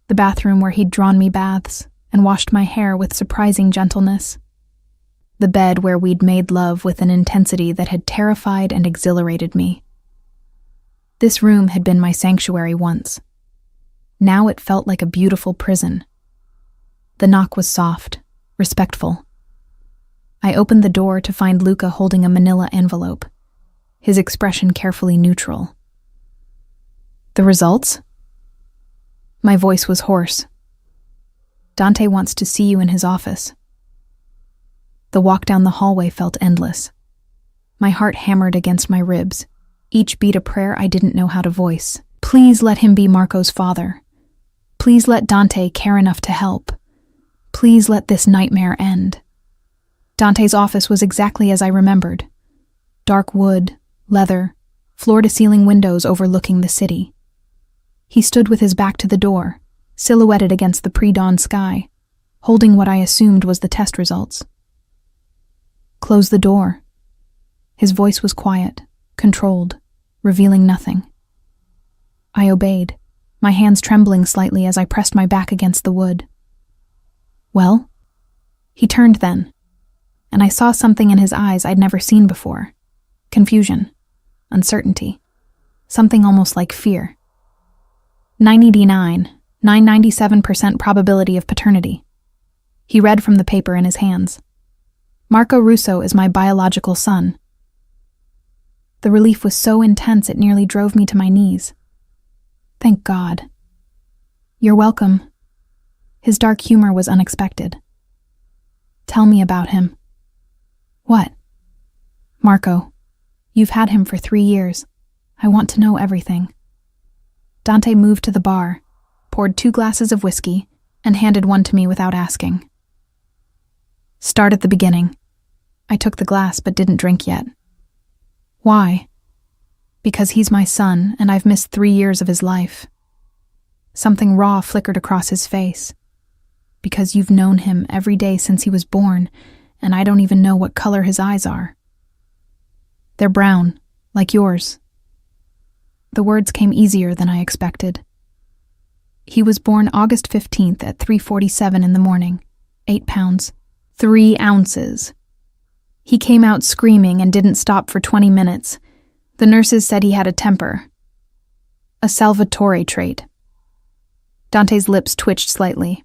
[SPEAKER 1] The bathroom where he'd drawn me baths and washed my hair with surprising gentleness. The bed where we'd made love with an intensity that had terrified and exhilarated me. This room had been my sanctuary once. Now it felt like a beautiful prison. The knock was soft, respectful. I opened the door to find Luca holding a manila envelope, his expression carefully neutral. The results? My voice was hoarse. Dante wants to see you in his office. The walk down the hallway felt endless. My heart hammered against my ribs, each beat a prayer I didn't know how to voice. Please let him be Marco's father. Please let Dante care enough to help. Please let this nightmare end. Dante's office was exactly as I remembered. Dark wood, leather, floor-to-ceiling windows overlooking the city. He stood with his back to the door, silhouetted against the pre-dawn sky, holding what I assumed was the test results. Close the door. His voice was quiet, controlled, revealing nothing. I obeyed, my hands trembling slightly as I pressed my back against the wood. Well? He turned then, and I saw something in his eyes I'd never seen before. Confusion, uncertainty, something almost like fear. 997% probability of paternity. He read from the paper in his hands. Marco Russo is my biological son. The relief was so intense it nearly drove me to my knees. Thank God. You're welcome. His dark humor was unexpected. Tell me about him. What? Marco, you've had him for 3 years. I want to know everything. Dante moved to the bar, poured 2 glasses of whiskey, and handed one to me without asking. Start at the beginning. I took the glass but didn't drink yet. Why? Because he's my son and I've missed 3 years of his life. Something raw flickered across his face. Because you've known him every day since he was born, and I don't even know what color his eyes are. They're brown, like yours. The words came easier than I expected. He was born August 15th at 3:47 in the morning, 8 pounds, 3 ounces. He came out screaming and didn't stop for 20 minutes. The nurses said he had a temper. A Salvatore trait. Dante's lips twitched slightly.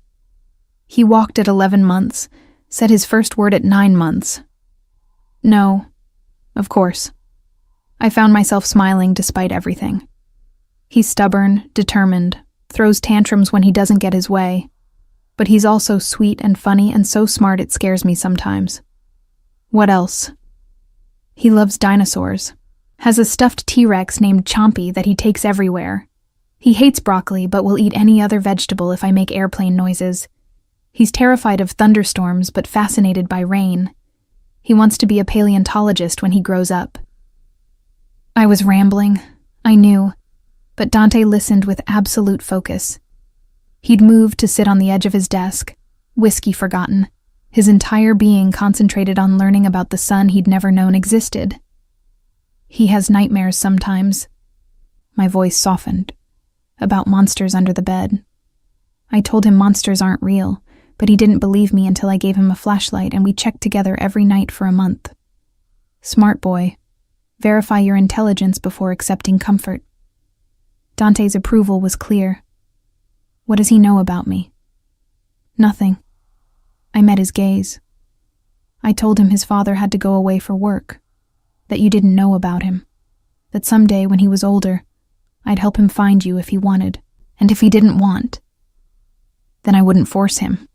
[SPEAKER 1] He walked at 11 months, said his first word at 9 months. No, of course. I found myself smiling despite everything. He's stubborn, determined, throws tantrums when he doesn't get his way. But he's also sweet and funny and so smart it scares me sometimes. What else? He loves dinosaurs. Has a stuffed T-Rex named Chompy that he takes everywhere. He hates broccoli but will eat any other vegetable if I make airplane noises. He's terrified of thunderstorms but fascinated by rain. He wants to be a paleontologist when he grows up. I was rambling, I knew, but Dante listened with absolute focus. He'd moved to sit on the edge of his desk, whiskey forgotten, his entire being concentrated on learning about the son he'd never known existed. He has nightmares sometimes. My voice softened. About monsters under the bed. I told him monsters aren't real, but he didn't believe me until I gave him a flashlight and we checked together every night for a month. Smart boy. Verify your intelligence before accepting comfort. Dante's approval was clear. What does he know about me? Nothing. I met his gaze. I told him his father had to go away for work, that you didn't know about him, that someday when he was older, I'd help him find you if he wanted, and if he didn't want, then I wouldn't force him.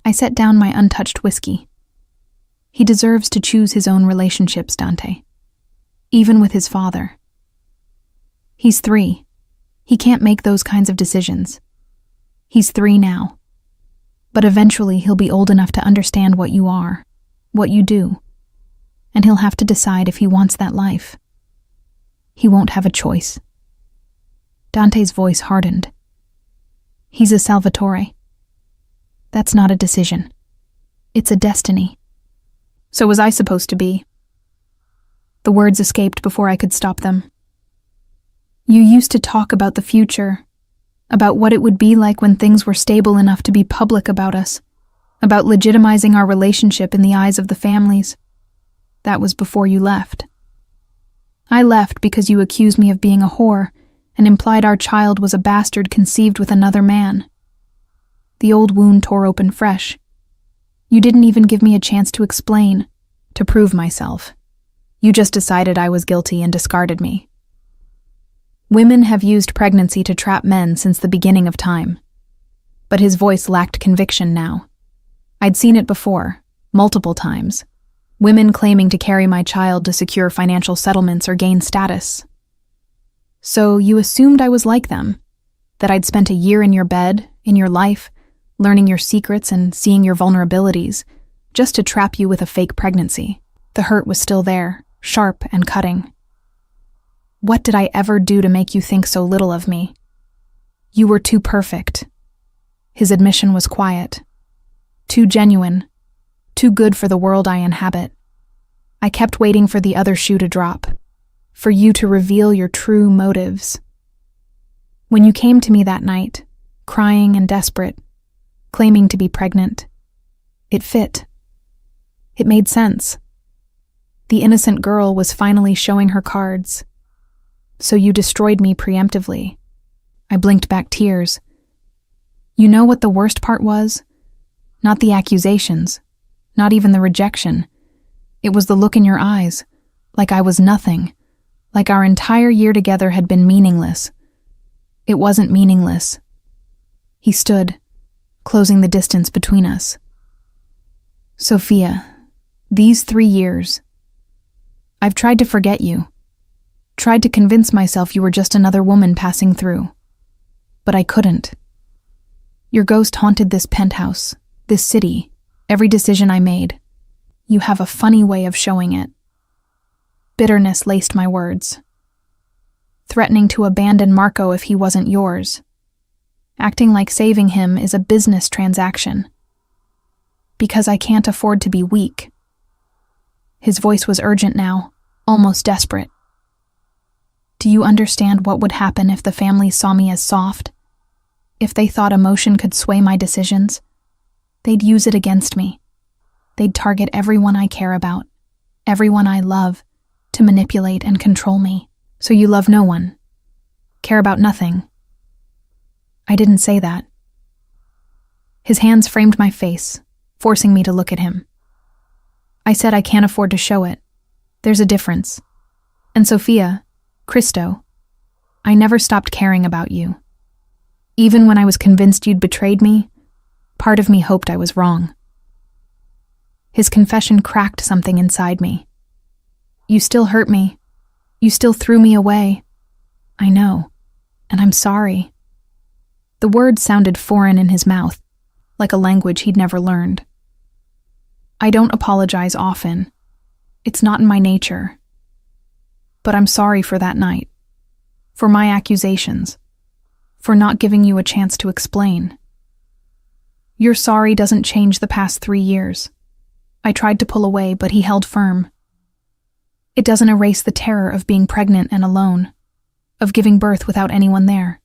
[SPEAKER 1] I set down my untouched whiskey. He deserves to choose his own relationships, Dante. Even with his father. He's 3. He can't make those kinds of decisions. He's 3 now. But eventually he'll be old enough to understand what you are, what you do, and he'll have to decide if he wants that life. He won't have a choice. Dante's voice hardened. He's a Salvatore. That's not a decision. It's a destiny. So was I supposed to be? The words escaped before I could stop them. You used to talk about the future, about what it would be like when things were stable enough to be public about us, about legitimizing our relationship in the eyes of the families. That was before you left. I left because you accused me of being a whore and implied our child was a bastard conceived with another man. The old wound tore open fresh. You didn't even give me a chance to explain, to prove myself. You just decided I was guilty and discarded me. Women have used pregnancy to trap men since the beginning of time. But his voice lacked conviction now. I'd seen it before, multiple times. Women claiming to carry my child to secure financial settlements or gain status. So you assumed I was like them, that I'd spent a year in your bed, in your life, learning your secrets and seeing your vulnerabilities, just to trap you with a fake pregnancy. The hurt was still there, sharp and cutting. What did I ever do to make you think so little of me? You were too perfect. His admission was quiet. Too genuine. Too good for the world I inhabit. I kept waiting for the other shoe to drop, for you to reveal your true motives. When you came to me that night, crying and desperate, claiming to be pregnant, it fit. It made sense. The innocent girl was finally showing her cards. So you destroyed me preemptively. I blinked back tears. You know what the worst part was? Not the accusations, not even the rejection. It was the look in your eyes, like I was nothing, like our entire year together had been meaningless. It wasn't meaningless. He stood, closing the distance between us. Sophia, these 3 years, I've tried to forget you, tried to convince myself you were just another woman passing through, but I couldn't. Your ghost haunted this penthouse, this city, every decision I made. You have a funny way of showing it. Bitterness laced my words. Threatening to abandon Marco if he wasn't yours. Acting like saving him is a business transaction. Because I can't afford to be weak. His voice was urgent now, almost desperate. Do you understand what would happen if the family saw me as soft? If they thought emotion could sway my decisions? They'd use it against me. They'd target everyone I care about, everyone I love, to manipulate and control me. So you love no one, care about nothing. I didn't say that. His hands framed my face, forcing me to look at him. I said I can't afford to show it. There's a difference. And Sophia, Christo, I never stopped caring about you. Even when I was convinced you'd betrayed me, part of me hoped I was wrong. His confession cracked something inside me. You still hurt me. You still threw me away. I know, and I'm sorry. The words sounded foreign in his mouth, like a language he'd never learned. I don't apologize often. It's not in my nature. But I'm sorry for that night. For my accusations. For not giving you a chance to explain. Your sorry doesn't change the past 3 years. I tried to pull away, but he held firm. It doesn't erase the terror of being pregnant and alone, of giving birth without anyone there,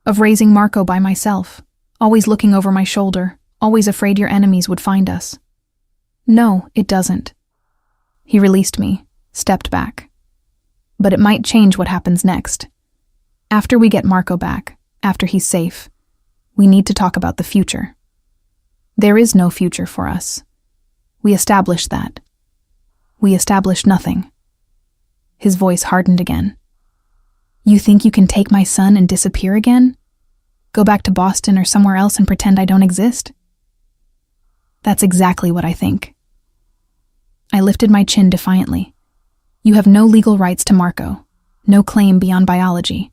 [SPEAKER 1] of raising Marco by myself, always looking over my shoulder, always afraid your enemies would find us. No, it doesn't. He released me, stepped back. But it might change what happens next. After we get Marco back, after he's safe, we need to talk about the future. There is no future for us. We established that. We established nothing. His voice hardened again. You think you can take my son and disappear again? Go back to Boston or somewhere else and pretend I don't exist? That's exactly what I think. I lifted my chin defiantly. You have no legal rights to Marco, no claim beyond biology.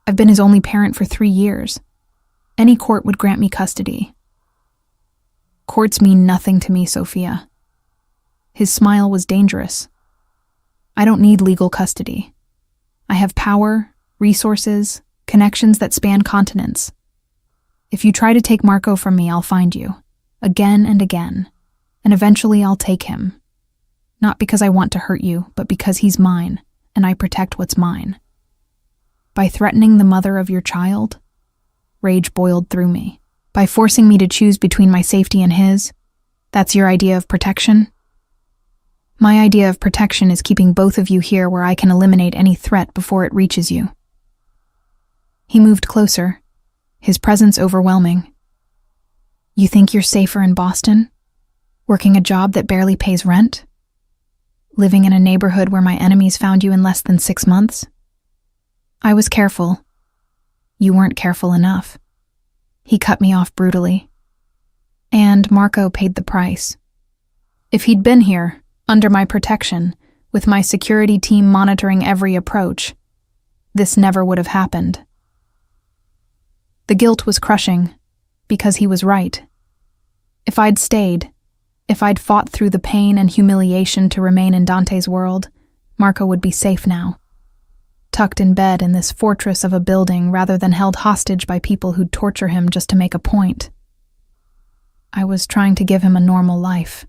[SPEAKER 1] I've been his only parent for 3 years. Any court would grant me custody. Courts mean nothing to me, Sophia. His smile was dangerous. I don't need legal custody. I have power, resources, connections that span continents. If you try to take Marco from me, I'll find you, again and again, and eventually I'll take him. Not because I want to hurt you, but because he's mine, and I protect what's mine. By threatening the mother of your child? Rage boiled through me. By forcing me to choose between my safety and his? That's your idea of protection? My idea of protection is keeping both of you here where I can eliminate any threat before it reaches you. He moved closer, his presence overwhelming. You think you're safer in Boston? Working a job that barely pays rent? Living in a neighborhood where my enemies found you in less than 6 months? I was careful. You weren't careful enough. He cut me off brutally. And Marco paid the price. If he'd been here, under my protection, with my security team monitoring every approach, this never would have happened. The guilt was crushing, because he was right. If I'd stayed, if I'd fought through the pain and humiliation to remain in Dante's world, Marco would be safe now, tucked in bed in this fortress of a building rather than held hostage by people who'd torture him just to make a point. I was trying to give him a normal life.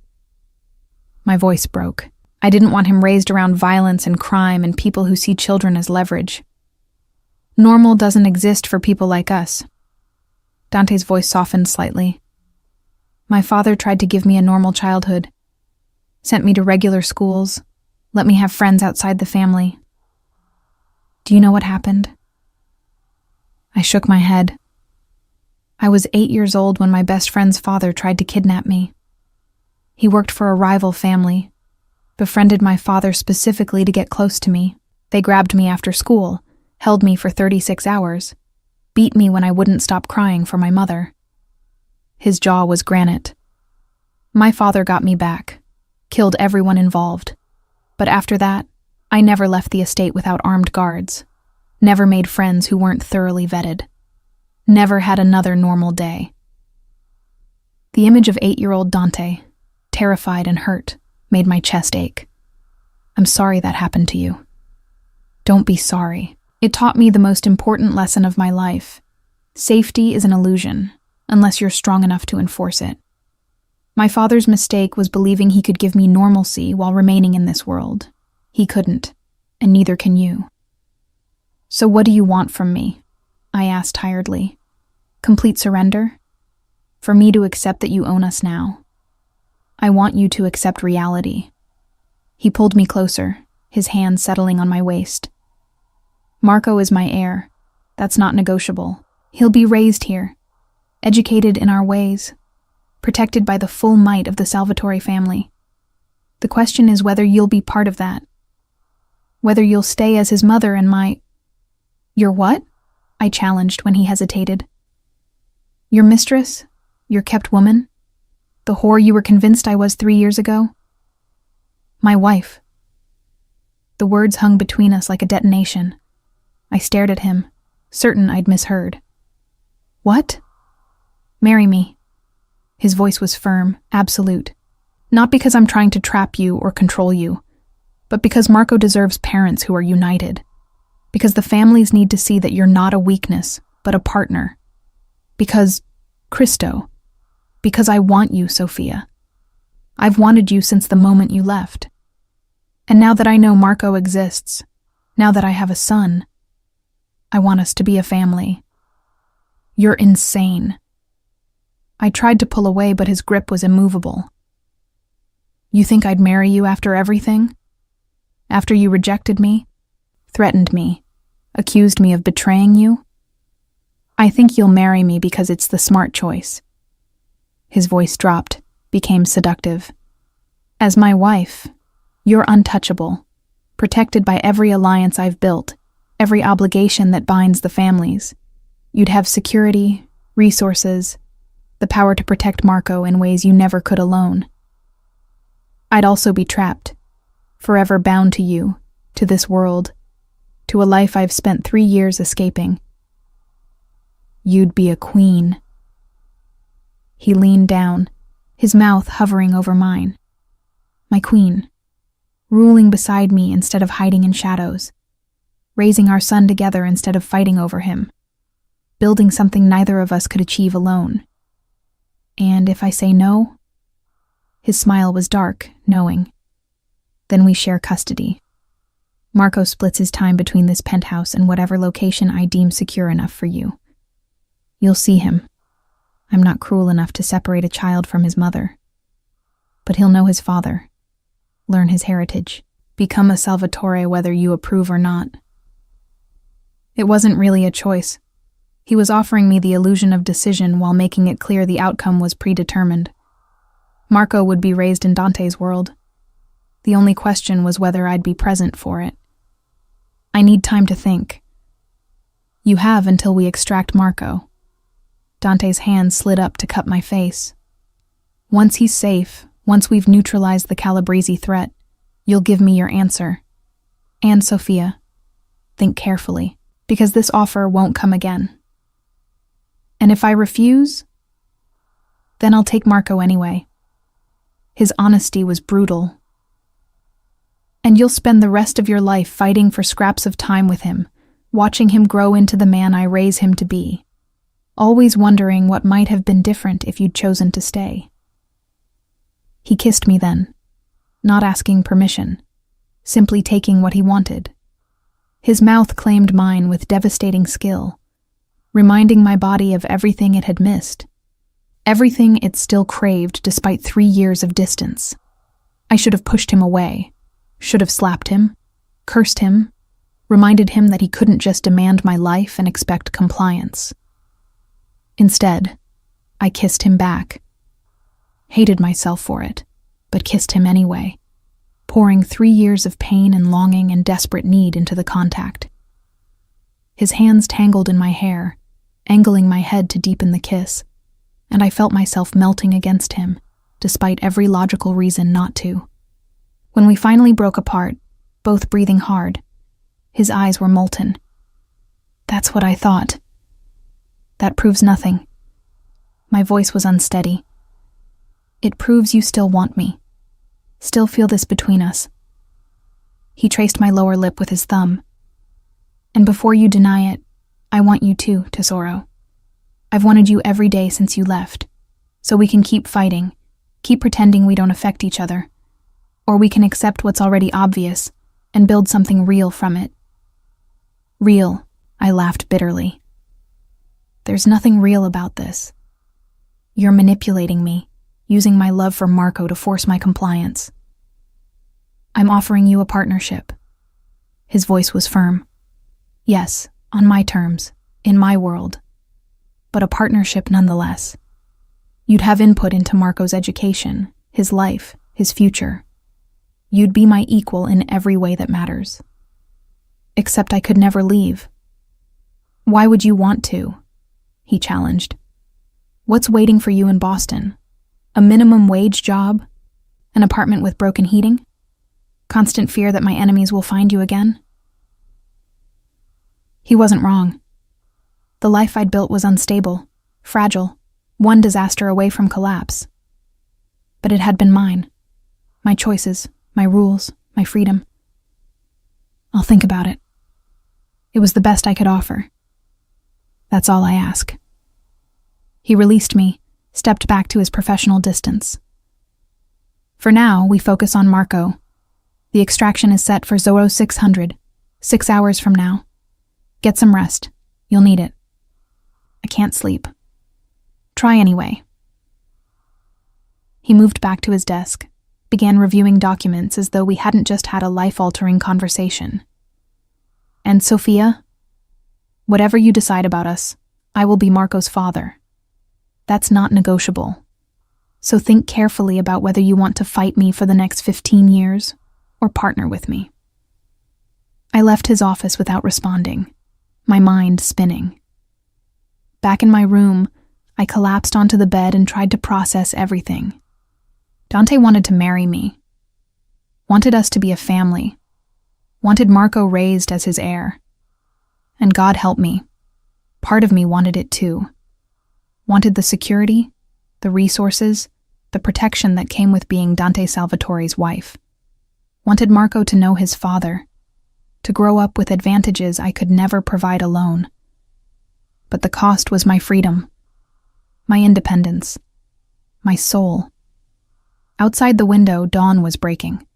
[SPEAKER 1] My voice broke. I didn't want him raised around violence and crime and people who see children as leverage. Normal doesn't exist for people like us. Dante's voice softened slightly. My father tried to give me a normal childhood, sent me to regular schools, let me have friends outside the family. Do you know what happened? I shook my head. I was 8 years old when my best friend's father tried to kidnap me. He worked for a rival family, befriended my father specifically to get close to me. They grabbed me after school, held me for 36 hours, beat me when I wouldn't stop crying for my mother. His jaw was granite. My father got me back, killed everyone involved. But after that, I never left the estate without armed guards, never made friends who weren't thoroughly vetted, never had another normal day. The image of 8-year-old Dante, terrified and hurt, made my chest ache. I'm sorry that happened to you. Don't be sorry. It taught me the most important lesson of my life. Safety is an illusion, unless you're strong enough to enforce it. My father's mistake was believing he could give me normalcy while remaining in this world. He couldn't, and neither can you. So what do you want from me? I asked tiredly. Complete surrender? For me to accept that you own us now? I want you to accept reality. He pulled me closer, his hand settling on my waist. Marco is my heir. That's not negotiable. He'll be raised here, educated in our ways, protected by the full might of the Salvatore family. The question is whether you'll be part of that. Whether you'll stay as his mother and my... Your what? I challenged when he hesitated. Your mistress? Your kept woman? The whore you were convinced I was 3 years ago? My wife. The words hung between us like a detonation. I stared at him, certain I'd misheard. What? Marry me. His voice was firm, absolute. Not because I'm trying to trap you or control you, but because Marco deserves parents who are united. Because the families need to see that you're not a weakness, but a partner. Because, Cristo, because I want you, Sophia. I've wanted you since the moment you left. And now that I know Marco exists, now that I have a son, I want us to be a family. You're insane. I tried to pull away, but his grip was immovable. You think I'd marry you after everything? After you rejected me, threatened me, accused me of betraying you? I think you'll marry me because it's the smart choice. His voice dropped, became seductive. As my wife, you're untouchable, protected by every alliance I've built, every obligation that binds the families. You'd have security, resources, the power to protect Marco in ways you never could alone. I'd also be trapped, forever bound to you, to this world, to a life I've spent 3 years escaping. You'd be a queen. He leaned down, his mouth hovering over mine. My queen, ruling beside me instead of hiding in shadows, raising our son together instead of fighting over him, building something neither of us could achieve alone. And if I say no? His smile was dark, knowing. Then we share custody. Marco splits his time between this penthouse and whatever location I deem secure enough for you. You'll see him. I'm not cruel enough to separate a child from his mother. But he'll know his father, learn his heritage, become a Salvatore whether you approve or not. It wasn't really a choice. He was offering me the illusion of decision while making it clear the outcome was predetermined. Marco would be raised in Dante's world. The only question was whether I'd be present for it. I need time to think. You have until we extract Marco. Dante's hand slid up to cup my face. Once he's safe, once we've neutralized the Calabrese threat, you'll give me your answer. And Sophia, think carefully, because this offer won't come again. And if I refuse, then I'll take Marco anyway. His honesty was brutal. And you'll spend the rest of your life fighting for scraps of time with him, watching him grow into the man I raise him to be, always wondering what might have been different if you'd chosen to stay. He kissed me then, not asking permission, simply taking what he wanted. His mouth claimed mine with devastating skill, reminding my body of everything it had missed, everything it still craved despite 3 years of distance. I should have pushed him away, should have slapped him, cursed him, reminded him that he couldn't just demand my life and expect compliance. Instead, I kissed him back. Hated myself for it, but kissed him anyway, pouring 3 years of pain and longing and desperate need into the contact. His hands tangled in my hair, angling my head to deepen the kiss, and I felt myself melting against him, despite every logical reason not to. When we finally broke apart, both breathing hard, his eyes were molten. That's what I thought. That proves nothing. My voice was unsteady. It proves you still want me. Still feel this between us. He traced my lower lip with his thumb. And before you deny it, I want you too, Tesoro. I've wanted you every day since you left, so we can keep fighting, keep pretending we don't affect each other. Or we can accept what's already obvious and build something real from it. Real, I laughed bitterly. There's nothing real about this. You're manipulating me, using my love for Marco to force my compliance. I'm offering you a partnership. His voice was firm. Yes, on my terms, in my world. But a partnership nonetheless. You'd have input into Marco's education, his life, his future. You'd be my equal in every way that matters. Except I could never leave. Why would you want to? He challenged. What's waiting for you in Boston? A minimum wage job? An apartment with broken heating? Constant fear that my enemies will find you again? He wasn't wrong. The life I'd built was unstable, fragile, one disaster away from collapse. But it had been mine, My choices, my rules, my freedom. I'll think about it. It was the best I could offer. That's all I ask. He released me, stepped back to his professional distance. For now, we focus on Marco. The extraction is set for 0600, 6 hours from now. Get some rest. You'll need it. I can't sleep. Try anyway. He moved back to his desk, began reviewing documents as though we hadn't just had a life-altering conversation. And Sophia, whatever you decide about us, I will be Marco's father. That's not negotiable. So think carefully about whether you want to fight me for the next 15 years or partner with me. I left his office without responding, my mind spinning. Back in my room, I collapsed onto the bed and tried to process everything. Dante wanted to marry me, wanted us to be a family, wanted Marco raised as his heir. And God help me, part of me wanted it too. Wanted the security, the resources, the protection that came with being Dante Salvatore's wife. Wanted Marco to know his father, to grow up with advantages I could never provide alone. But the cost was my freedom, my independence, my soul. Outside the window, dawn was breaking.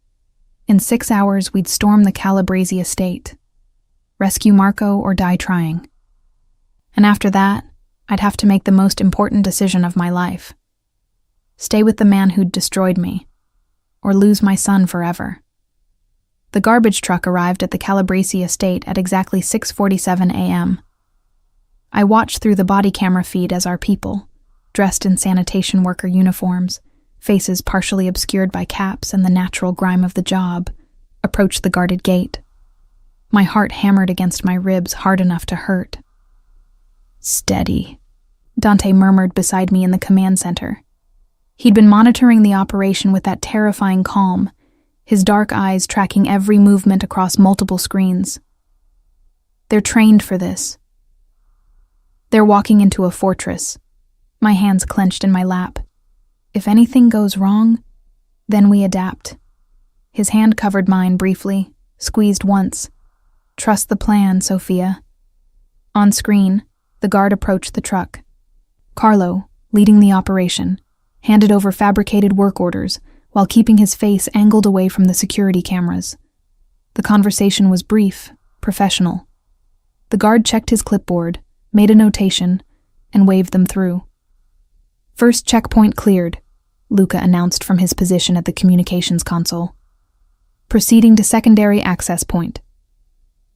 [SPEAKER 1] In 6 hours, we'd storm the Calabrese estate, rescue Marco or die trying. And after that, I'd have to make the most important decision of my life. Stay with the man who'd destroyed me, or lose my son forever. The garbage truck arrived at the Calabrese estate at exactly 6:47 a.m. I watched through the body camera feed as our people, dressed in sanitation worker uniforms, faces partially obscured by caps and the natural grime of the job, approached the guarded gate. My heart hammered against my ribs hard enough to hurt. "Steady," Dante murmured beside me in the command center. He'd been monitoring the operation with that terrifying calm, his dark eyes tracking every movement across multiple screens. They're trained for this. They're walking into a fortress, my hands clenched in my lap. If anything goes wrong, then we adapt. His hand covered mine briefly, squeezed once. Trust the plan, Sophia. On screen, the guard approached the truck. Carlo, leading the operation, handed over fabricated work orders while keeping his face angled away from the security cameras. The conversation was brief, professional. The guard checked his clipboard, made a notation, and waved them through. "First checkpoint cleared," Luca announced from his position at the communications console. "Proceeding to secondary access point."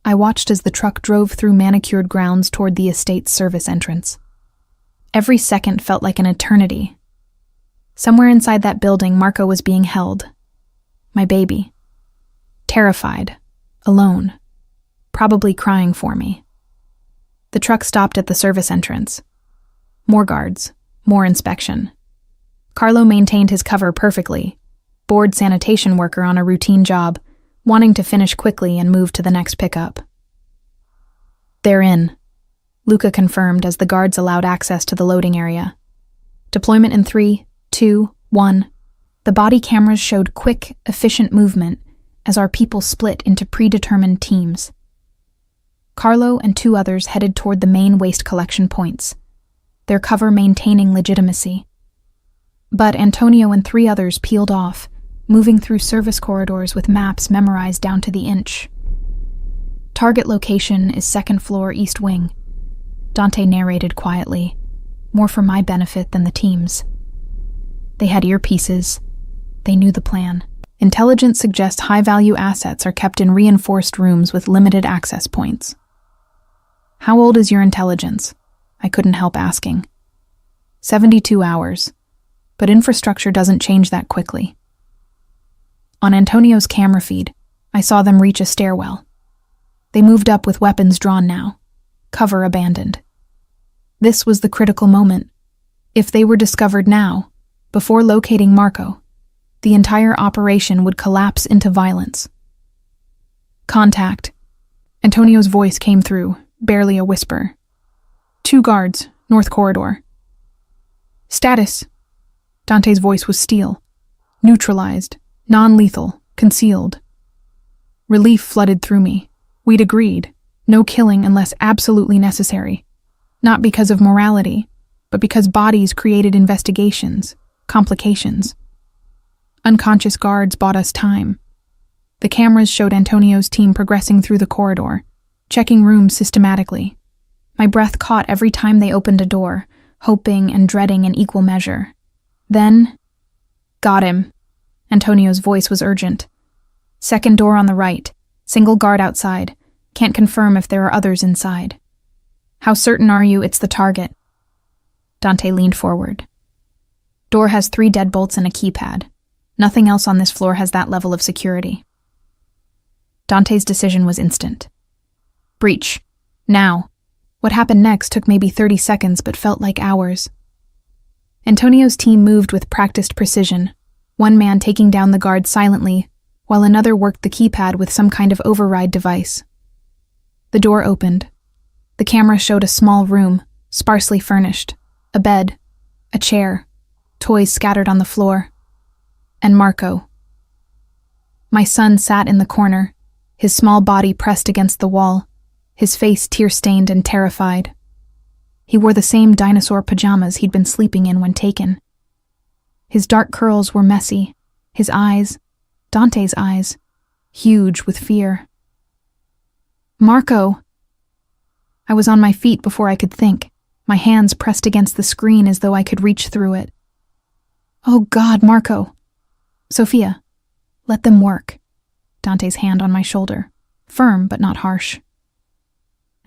[SPEAKER 1] I watched as the truck drove through manicured grounds toward the estate's service entrance. Every second felt like an eternity. Somewhere inside that building, Marco was being held. My baby. Terrified. Alone. Probably crying for me. The truck stopped at the service entrance. More guards. More inspection. Carlo maintained his cover perfectly. Bored sanitation worker on a routine job, wanting to finish quickly and move to the next pickup. "They're in," Luca confirmed as the guards allowed access to the loading area. Deployment in 3, 2, 1. The body cameras showed quick, efficient movement as our people split into predetermined teams. Carlo and 2 others headed toward the main waste collection points, their cover maintaining legitimacy. But Antonio and 3 others peeled off, moving through service corridors with maps memorized down to the inch. "Target location is 2nd floor east wing," Dante narrated quietly, more for my benefit than the team's. They had earpieces. They knew the plan. Intelligence suggests high-value assets are kept in reinforced rooms with limited access points. "How old is your intelligence?" I couldn't help asking. 72 hours, but infrastructure doesn't change that quickly. On Antonio's camera feed, I saw them reach a stairwell. They moved up with weapons drawn now, cover abandoned. This was the critical moment. If they were discovered now, before locating Marco, the entire operation would collapse into violence. "Contact." Antonio's voice came through, barely a whisper. 2 guards, north corridor. "Status." Dante's voice was steel. "Neutralized. Non-lethal, concealed. Relief flooded through me. We'd agreed. No killing unless absolutely necessary. Not because of morality, but because bodies created investigations, complications. Unconscious guards bought us time. The cameras showed Antonio's team progressing through the corridor, checking rooms systematically. My breath caught every time they opened a door, hoping and dreading in equal measure. Then, got him. Antonio's voice was urgent. Second door on the right, single guard outside. Can't confirm if there are others inside. How certain are you it's the target? Dante leaned forward. Door has 3 deadbolts and a keypad. Nothing else on this floor has that level of security. Dante's decision was instant. Breach. Now. What happened next took maybe 30 seconds but felt like hours. Antonio's team moved with practiced precision, one man taking down the guard silently, while another worked the keypad with some kind of override device. The door opened. The camera showed a small room, sparsely furnished, a bed, a chair, toys scattered on the floor, and Marco. My son sat in the corner, his small body pressed against the wall, his face tear-stained and terrified. He wore the same dinosaur pajamas he'd been sleeping in when taken. His dark curls were messy, his eyes, Dante's eyes, huge with fear. Marco! I was on my feet before I could think, my hands pressed against the screen as though I could reach through it. Oh God, Marco! Sophia, let them work. Dante's hand on my shoulder, firm but not harsh.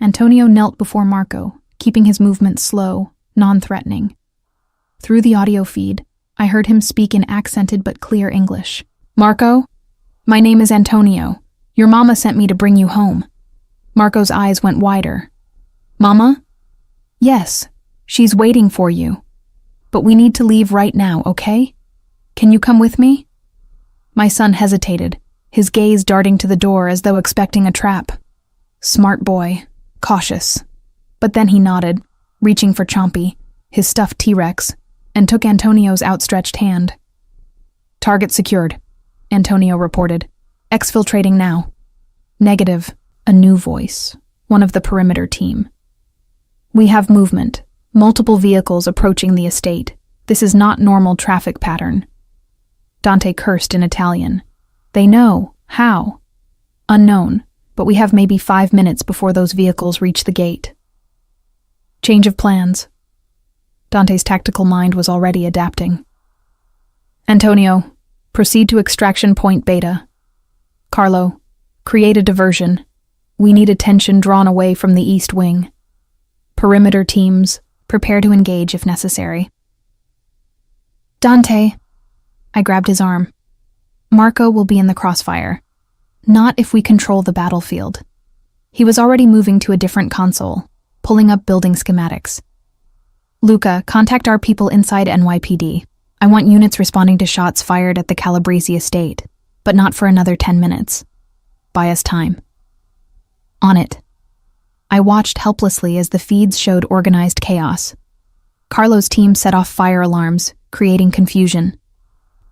[SPEAKER 1] Antonio knelt before Marco, keeping his movements slow, non-threatening. Through the audio feed, I heard him speak in accented but clear English. Marco, my name is Antonio. Your mama sent me to bring you home. Marco's eyes went wider. Mama? Yes, she's waiting for you. But we need to leave right now, okay? Can you come with me? My son hesitated, his gaze darting to the door as though expecting a trap. Smart boy, cautious. But then he nodded, reaching for Chompy, his stuffed T-Rex, and took Antonio's outstretched hand. Target secured, Antonio reported. Exfiltrating now. Negative, a new voice, one of the perimeter team. We have movement, multiple vehicles approaching the estate. This is not normal traffic pattern. Dante cursed in Italian. They know. How? Unknown, but we have maybe 5 minutes before those vehicles reach the gate. Change of plans. Dante's tactical mind was already adapting. Antonio, proceed to extraction point Beta. Carlo, create a diversion. We need attention drawn away from the east wing. Perimeter teams, prepare to engage if necessary. Dante. I grabbed his arm. Marco will be in the crossfire. Not if we control the battlefield. He was already moving to a different console, pulling up building schematics. Luca, contact our people inside NYPD. I want units responding to shots fired at the Calabrese estate, but not for another 10 minutes. Buy us time. On it. I watched helplessly as the feeds showed organized chaos. Carlo's team set off fire alarms, creating confusion.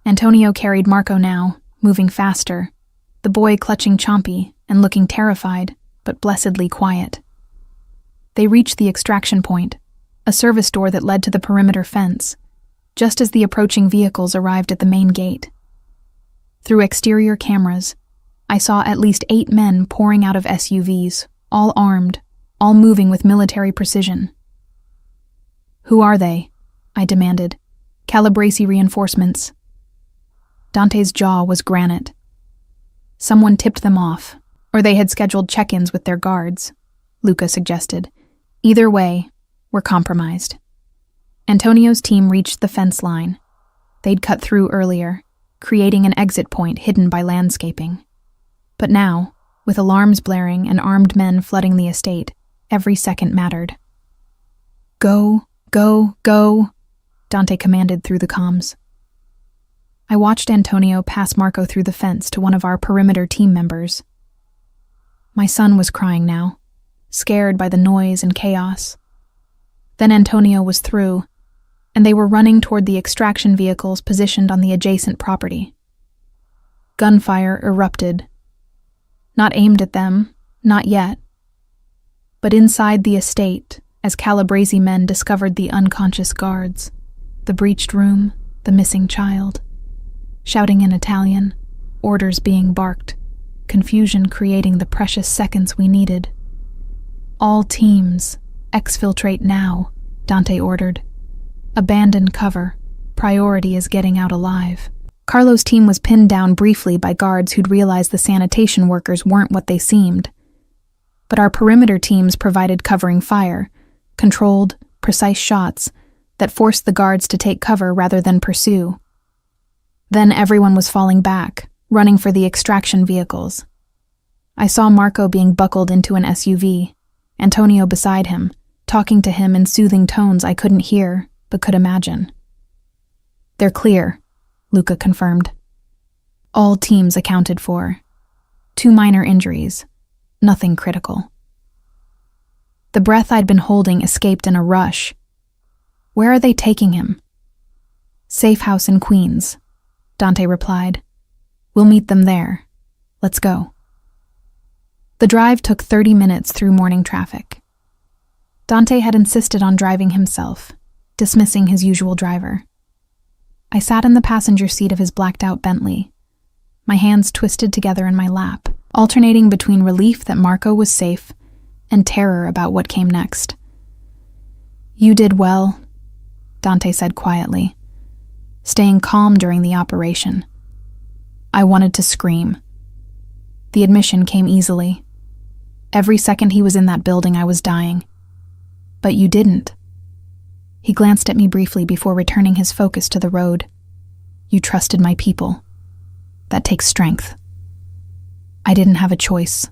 [SPEAKER 1] Antonio carried Marco now, moving faster, the boy clutching Chompy and looking terrified, but blessedly quiet. They reached the extraction point, a service door that led to the perimeter fence, just as the approaching vehicles arrived at the main gate. Through exterior cameras, I saw at least 8 men pouring out of SUVs, all armed, all moving with military precision. Who are they? I demanded. Calabrese reinforcements. Dante's jaw was granite. Someone tipped them off, or they had scheduled check-ins with their guards, Luca suggested. Either way, we're compromised. Antonio's team reached the fence line. They'd cut through earlier, creating an exit point hidden by landscaping. But now, with alarms blaring and armed men flooding the estate, every second mattered. Go, go, go, Dante commanded through the comms. I watched Antonio pass Marco through the fence to one of our perimeter team members. My son was crying now, scared by the noise and chaos. Then Antonio was through, and they were running toward the extraction vehicles positioned on the adjacent property. Gunfire erupted. Not aimed at them, not yet. But inside the estate, as Calabrese men discovered the unconscious guards, the breached room, the missing child. Shouting in Italian, orders being barked, confusion creating the precious seconds we needed. All teams, exfiltrate now, Dante ordered. Abandon cover. Priority is getting out alive. Carlo's team was pinned down briefly by guards who'd realized the sanitation workers weren't what they seemed. But our perimeter teams provided covering fire, controlled, precise shots that forced the guards to take cover rather than pursue. Then everyone was falling back, running for the extraction vehicles. I saw Marco being buckled into an SUV, Antonio beside him, talking to him in soothing tones I couldn't hear, but could imagine. "They're clear," Luca confirmed. All teams accounted for. 2 minor injuries, nothing critical. The breath I'd been holding escaped in a rush. "Where are they taking him?" "Safe house in Queens," Dante replied. "We'll meet them there. Let's go." The drive took 30 minutes through morning traffic. Dante had insisted on driving himself, dismissing his usual driver. I sat in the passenger seat of his blacked-out Bentley, my hands twisted together in my lap, alternating between relief that Marco was safe and terror about what came next. "You did well," Dante said quietly, staying calm during the operation. I wanted to scream. The admission came easily. Every second he was in that building, I was dying. "But you didn't." He glanced at me briefly before returning his focus to the road. "You trusted my people. That takes strength." "I didn't have a choice."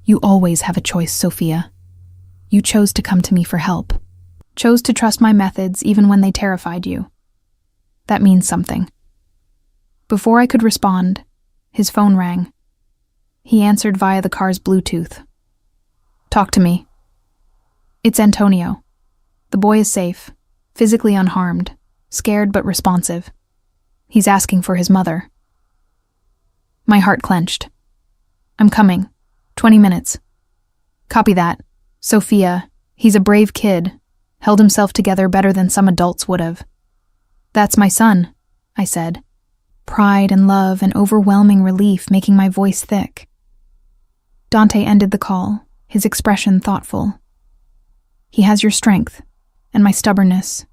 [SPEAKER 1] "You always have a choice, Sophia. You chose to come to me for help. Chose to trust my methods even when they terrified you. That means something." Before I could respond, his phone rang. He answered via the car's Bluetooth. "Talk to me." "It's Antonio. The boy is safe, physically unharmed, scared but responsive. He's asking for his mother." My heart clenched. "I'm coming. 20 minutes." "Copy that. Sophia, he's a brave kid, held himself together better than some adults would have." "That's my son," I said, pride and love and overwhelming relief making my voice thick. Dante ended the call, his expression thoughtful. "He has your strength, and my stubbornness.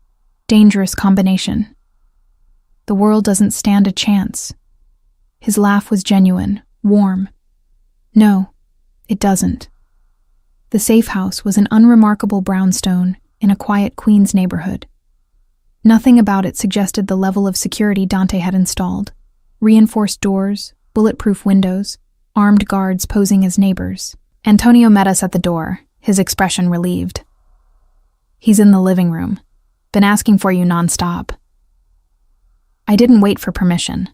[SPEAKER 1] Dangerous combination. The world doesn't stand a chance." His laugh was genuine, warm. "No, it doesn't." The safe house was an unremarkable brownstone in a quiet Queens neighborhood. Nothing about it suggested the level of security Dante had installed. Reinforced doors, bulletproof windows, armed guards posing as neighbors. Antonio met us at the door, his expression relieved. "He's in the living room. Been asking for you nonstop." I didn't wait for permission.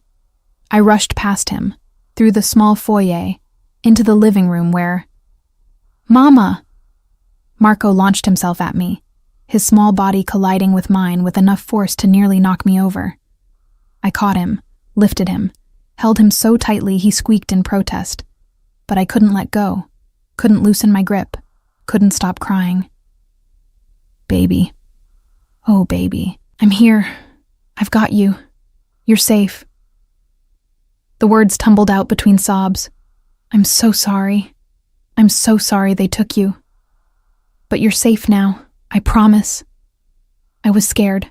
[SPEAKER 1] I rushed past him, through the small foyer, into the living room where... "Mama!" Marco launched himself at me, his small body colliding with mine with enough force to nearly knock me over. I caught him, lifted him, held him so tightly he squeaked in protest. But I couldn't let go, couldn't loosen my grip, couldn't stop crying. "Baby. Oh, baby. I'm here. I've got you. You're safe." The words tumbled out between sobs. "I'm so sorry. I'm so sorry they took you. But you're safe now, I promise." I was scared.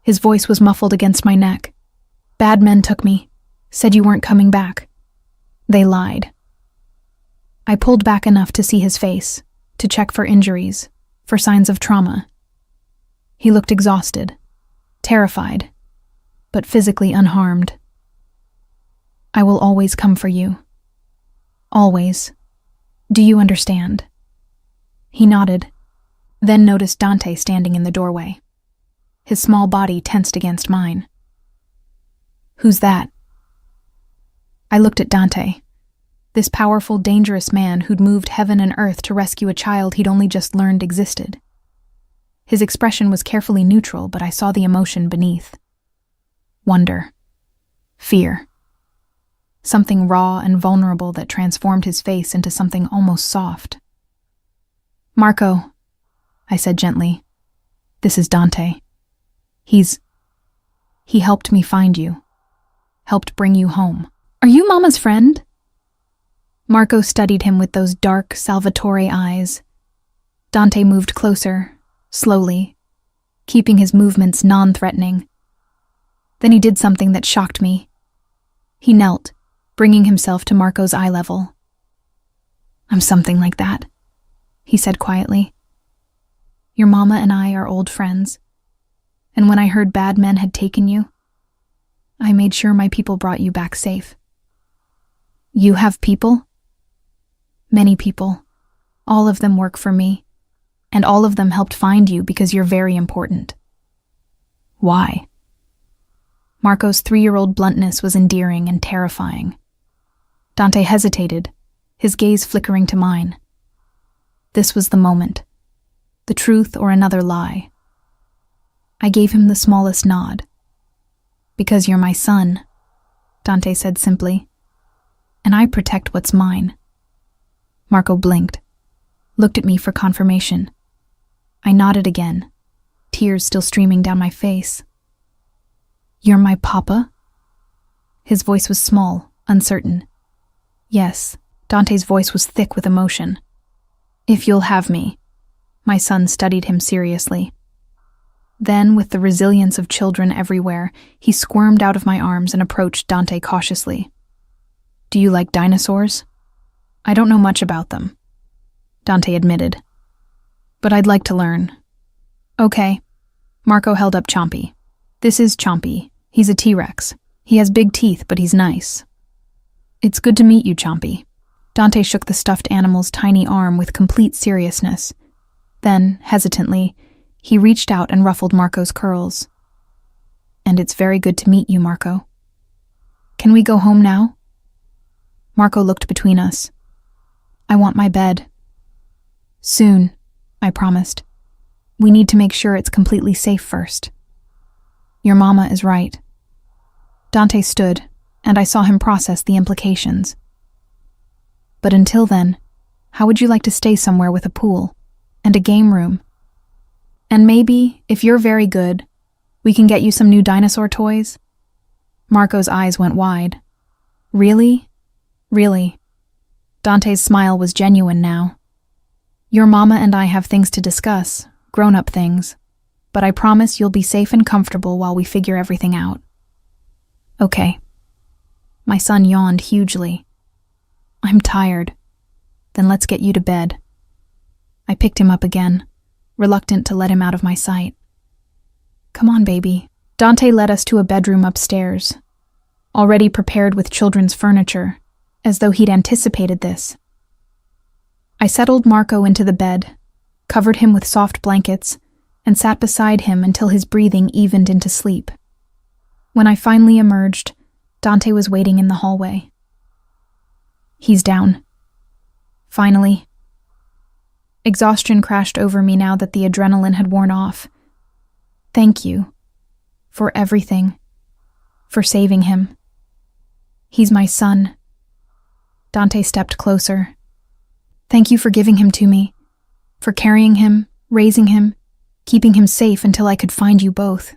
[SPEAKER 1] His voice was muffled against my neck. "Bad men took me, said you weren't coming back. They lied." I pulled back enough to see his face, to check for injuries, for signs of trauma. He looked exhausted, terrified, but physically unharmed. "I will always come for you. Always. Do you understand?" He nodded, then noticed Dante standing in the doorway. His small body tensed against mine. "Who's that?" I looked at Dante, this powerful, dangerous man who'd moved heaven and earth to rescue a child he'd only just learned existed. His expression was carefully neutral, but I saw the emotion beneath. Wonder. Fear. something raw and vulnerable that transformed his face into something almost soft. "Marco," I said gently, "this is Dante. He helped me find you, helped bring you home." "Are you Mama's friend?" Marco studied him with those dark, Salvatore eyes. Dante moved closer, slowly, keeping his movements non-threatening. Then he did something that shocked me. He knelt, bringing himself to Marco's eye level. "I'm something like that," he said quietly. "Your mama and I are old friends, and when I heard bad men had taken you, I made sure my people brought you back safe." "You have people?" "Many people. All of them work for me, and all of them helped find you because you're very important." "Why?" Marco's 3-year-old bluntness was endearing and terrifying. Dante hesitated, his gaze flickering to mine. This was the moment. The truth or another lie. I gave him the smallest nod. "Because you're my son," Dante said simply, "and I protect what's mine." Marco blinked, looked at me for confirmation. I nodded again, tears still streaming down my face. "You're my papa?" His voice was small, uncertain. "Yes," Dante's voice was thick with emotion. "If you'll have me." My son studied him seriously. Then, with the resilience of children everywhere, he squirmed out of my arms and approached Dante cautiously. "Do you like dinosaurs?" "I don't know much about them," Dante admitted. "But I'd like to learn." "Okay." Marco held up Chompy. "This is Chompy. He's a T-Rex. He has big teeth, but he's nice." "It's good to meet you, Chompy." Dante shook the stuffed animal's tiny arm with complete seriousness. Then, hesitantly, he reached out and ruffled Marco's curls. "And it's very good to meet you, Marco. Can we go home now?" Marco looked between us. "I want my bed." "Soon," I promised. "We need to make sure it's completely safe first." "Your mama is right." Dante stood, and I saw him process the implications. "But until then, how would you like to stay somewhere with a pool and a game room? And maybe, if you're very good, we can get you some new dinosaur toys?" Marco's eyes went wide. "Really? Really?" Dante's smile was genuine now. "Your mama and I have things to discuss, grown-up things, but I promise you'll be safe and comfortable while we figure everything out." "Okay." My son yawned hugely. "I'm tired. Then let's get you to bed." I picked him up again, reluctant to let him out of my sight. "Come on, baby." Dante led us to a bedroom upstairs, already prepared with children's furniture, as though he'd anticipated this. I settled Marco into the bed, covered him with soft blankets, and sat beside him until his breathing evened into sleep. When I finally emerged, Dante was waiting in the hallway. "He's down." Finally. Exhaustion crashed over me now that the adrenaline had worn off. "Thank you. For everything. For saving him. He's my son." Dante stepped closer. "Thank you for giving him to me. For carrying him, raising him, keeping him safe until I could find you both."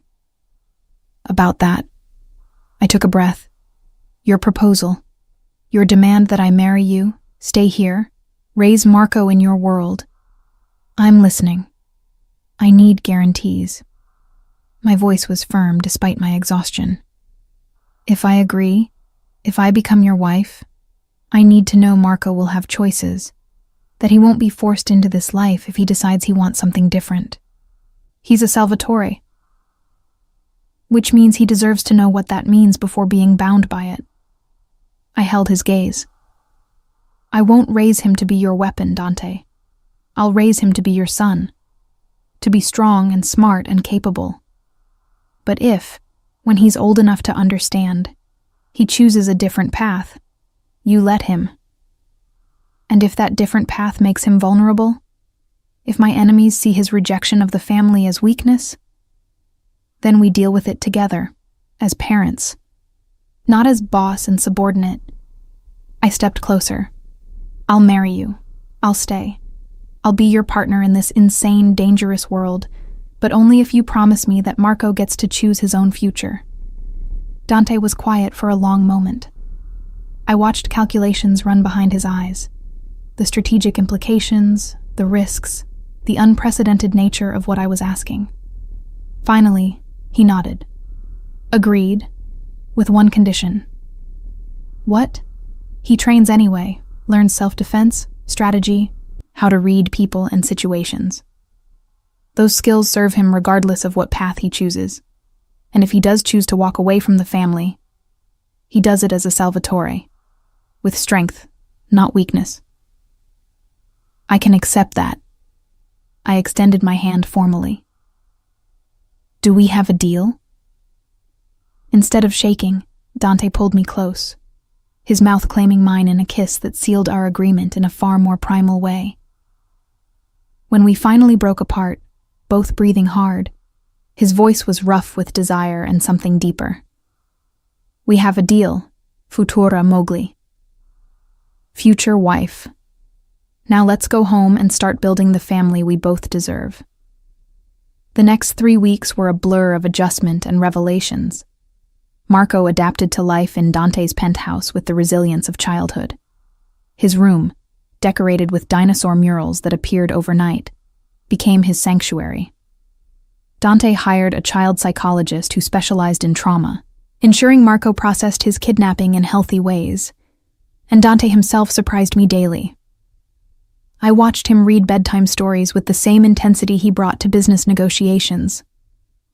[SPEAKER 1] "About that." I took a breath. "Your proposal. Your demand that I marry you, stay here, raise Marco in your world. I'm listening. I need guarantees." My voice was firm despite my exhaustion. "If I agree, if I become your wife, I need to know Marco will have choices, that he won't be forced into this life if he decides he wants something different. He's a Salvatore, which means he deserves to know what that means before being bound by it." I held his gaze. "I won't raise him to be your weapon, Dante. I'll raise him to be your son, to be strong and smart and capable. But if, when he's old enough to understand, he chooses a different path, you let him. And if that different path makes him vulnerable, if my enemies see his rejection of the family as weakness, then we deal with it together, as parents, not as boss and subordinate, I stepped closer. I'll marry you. I'll stay. I'll be your partner in this insane, dangerous world, but only if you promise me that Marco gets to choose his own future. Dante was quiet for a long moment. I watched calculations run behind his eyes. The strategic implications, the risks, the unprecedented nature of what I was asking. Finally, he nodded. Agreed, with one condition. What? He trains anyway, learns self-defense, strategy, how to read people and situations. Those skills serve him regardless of what path he chooses. And if he does choose to walk away from the family, he does it as a Salvatore, with strength, not weakness. I can accept that. I extended my hand formally. Do we have a deal? Instead of shaking, Dante pulled me close, his mouth claiming mine in a kiss that sealed our agreement in a far more primal way. When we finally broke apart, both breathing hard, his voice was rough with desire and something deeper. We have a deal, futura mogli. Future wife. Now let's go home and start building the family we both deserve. The next 3 weeks were a blur of adjustment and revelations. Marco adapted to life in Dante's penthouse with the resilience of childhood. His room, decorated with dinosaur murals that appeared overnight, became his sanctuary. Dante hired a child psychologist who specialized in trauma, ensuring Marco processed his kidnapping in healthy ways, and Dante himself surprised me daily. I watched him read bedtime stories with the same intensity he brought to business negotiations.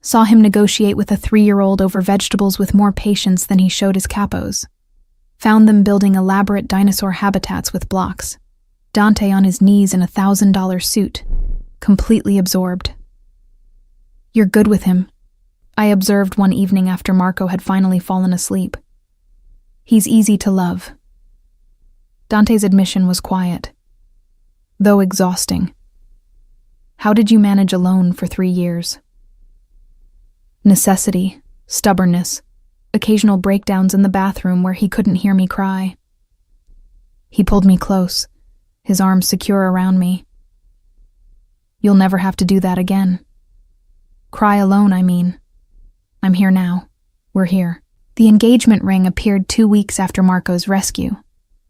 [SPEAKER 1] Saw him negotiate with a 3-year-old over vegetables with more patience than he showed his capos. Found them building elaborate dinosaur habitats with blocks. Dante on his knees in a $1,000 suit, completely absorbed. You're good with him, I observed one evening after Marco had finally fallen asleep. He's easy to love. Dante's admission was quiet, though exhausting. How did you manage alone for 3 years? Necessity, stubbornness, occasional breakdowns in the bathroom where he couldn't hear me cry. He pulled me close, his arms secure around me. You'll never have to do that again. Cry alone, I mean. I'm here now. We're here. The engagement ring appeared 2 weeks after Marco's rescue.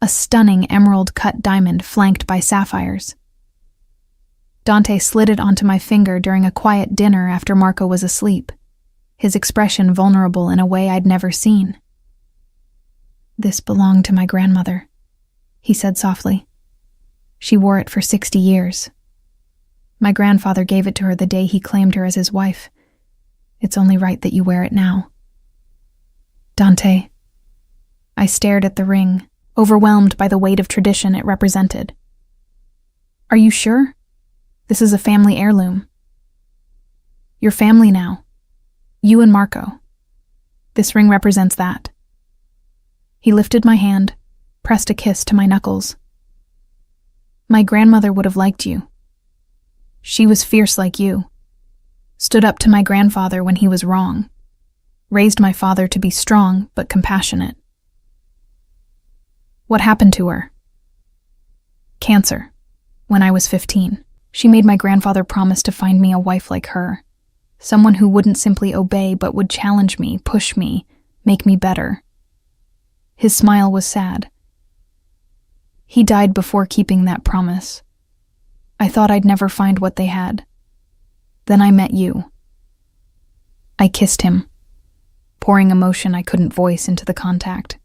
[SPEAKER 1] A stunning emerald-cut diamond flanked by sapphires. Dante slid it onto my finger during a quiet dinner after Marco was asleep, his expression vulnerable in a way I'd never seen. This belonged to my grandmother, he said softly. She wore it for 60 years. My grandfather gave it to her the day he claimed her as his wife. It's only right that you wear it now. Dante. I stared at the ring, overwhelmed by the weight of tradition it represented. Are you sure? This is a family heirloom. You're family now. You and Marco. This ring represents that. He lifted my hand, pressed a kiss to my knuckles. My grandmother would have liked you. She was fierce like you. Stood up to my grandfather when he was wrong. Raised my father to be strong but compassionate. What happened to her? Cancer. When I was 15, she made my grandfather promise to find me a wife like her. Someone who wouldn't simply obey but would challenge me, push me, make me better. His smile was sad. He died before keeping that promise. I thought I'd never find what they had. Then I met you. I kissed him, pouring emotion I couldn't voice into the contact.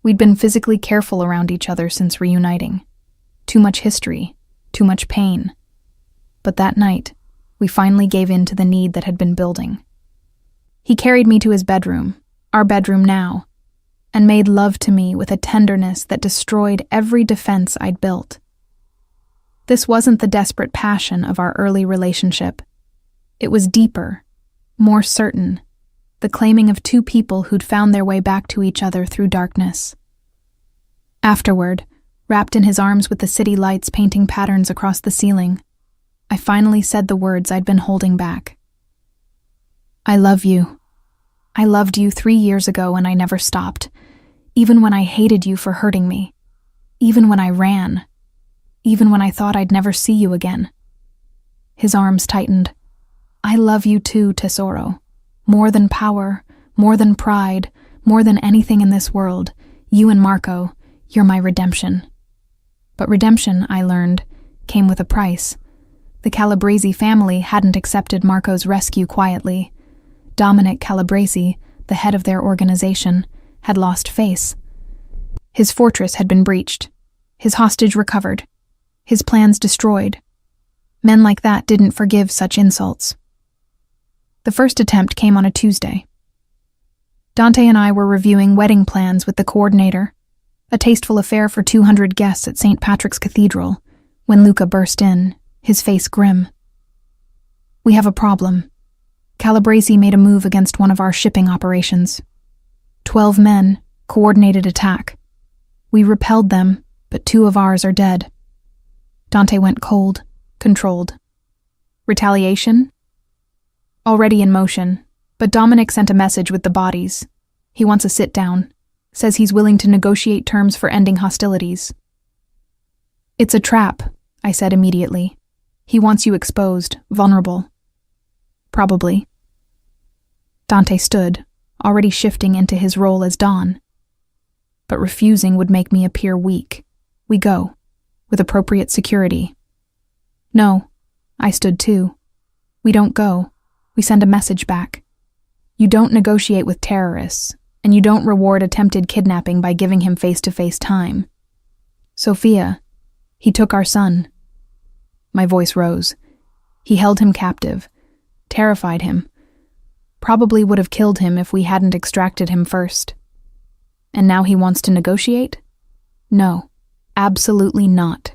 [SPEAKER 1] We'd been physically careful around each other since reuniting. Too much history, too much pain. But that night, we finally gave in to the need that had been building. He carried me to his bedroom, our bedroom now, and made love to me with a tenderness that destroyed every defense I'd built. This wasn't the desperate passion of our early relationship. It was deeper, more certain, the claiming of two people who'd found their way back to each other through darkness. Afterward, wrapped in his arms with the city lights painting patterns across the ceiling, I finally said the words I'd been holding back. I love you. I loved you 3 years ago and I never stopped, Even when I hated you for hurting me. Even when I ran. Even when I thought I'd never see you again. His arms tightened. I love you too, Tesoro. More than power, more than pride, more than anything in this world. You and Marco, you're my redemption. But redemption, I learned, came with a price. The Calabrese family hadn't accepted Marco's rescue quietly. Dominic Calabrese, the head of their organization, had lost face. His fortress had been breached. His hostage recovered. His plans destroyed. Men like that didn't forgive such insults. The first attempt came on a Tuesday. Dante and I were reviewing wedding plans with the coordinator, a tasteful affair for 200 guests at St. Patrick's Cathedral, when Luca burst in, his face grim. We have a problem. Calabrese made a move against one of our shipping operations. 12 men, coordinated attack. We repelled them, but 2 of ours are dead. Dante went cold, controlled. Retaliation? Already in motion, but Dominic sent a message with the bodies. He wants a sit-down, says he's willing to negotiate terms for ending hostilities. It's a trap, I said immediately. He wants you exposed, vulnerable. Probably. Dante stood, already shifting into his role as Don. But refusing would make me appear weak. We go, with appropriate security. No, I stood too. We don't go. We send a message back. You don't negotiate with terrorists, and you don't reward attempted kidnapping by giving him face-to-face time. Sophia, he took our son. My voice rose. He held him captive, terrified him. Probably would have killed him if we hadn't extracted him first. And now he wants to negotiate? No, absolutely not.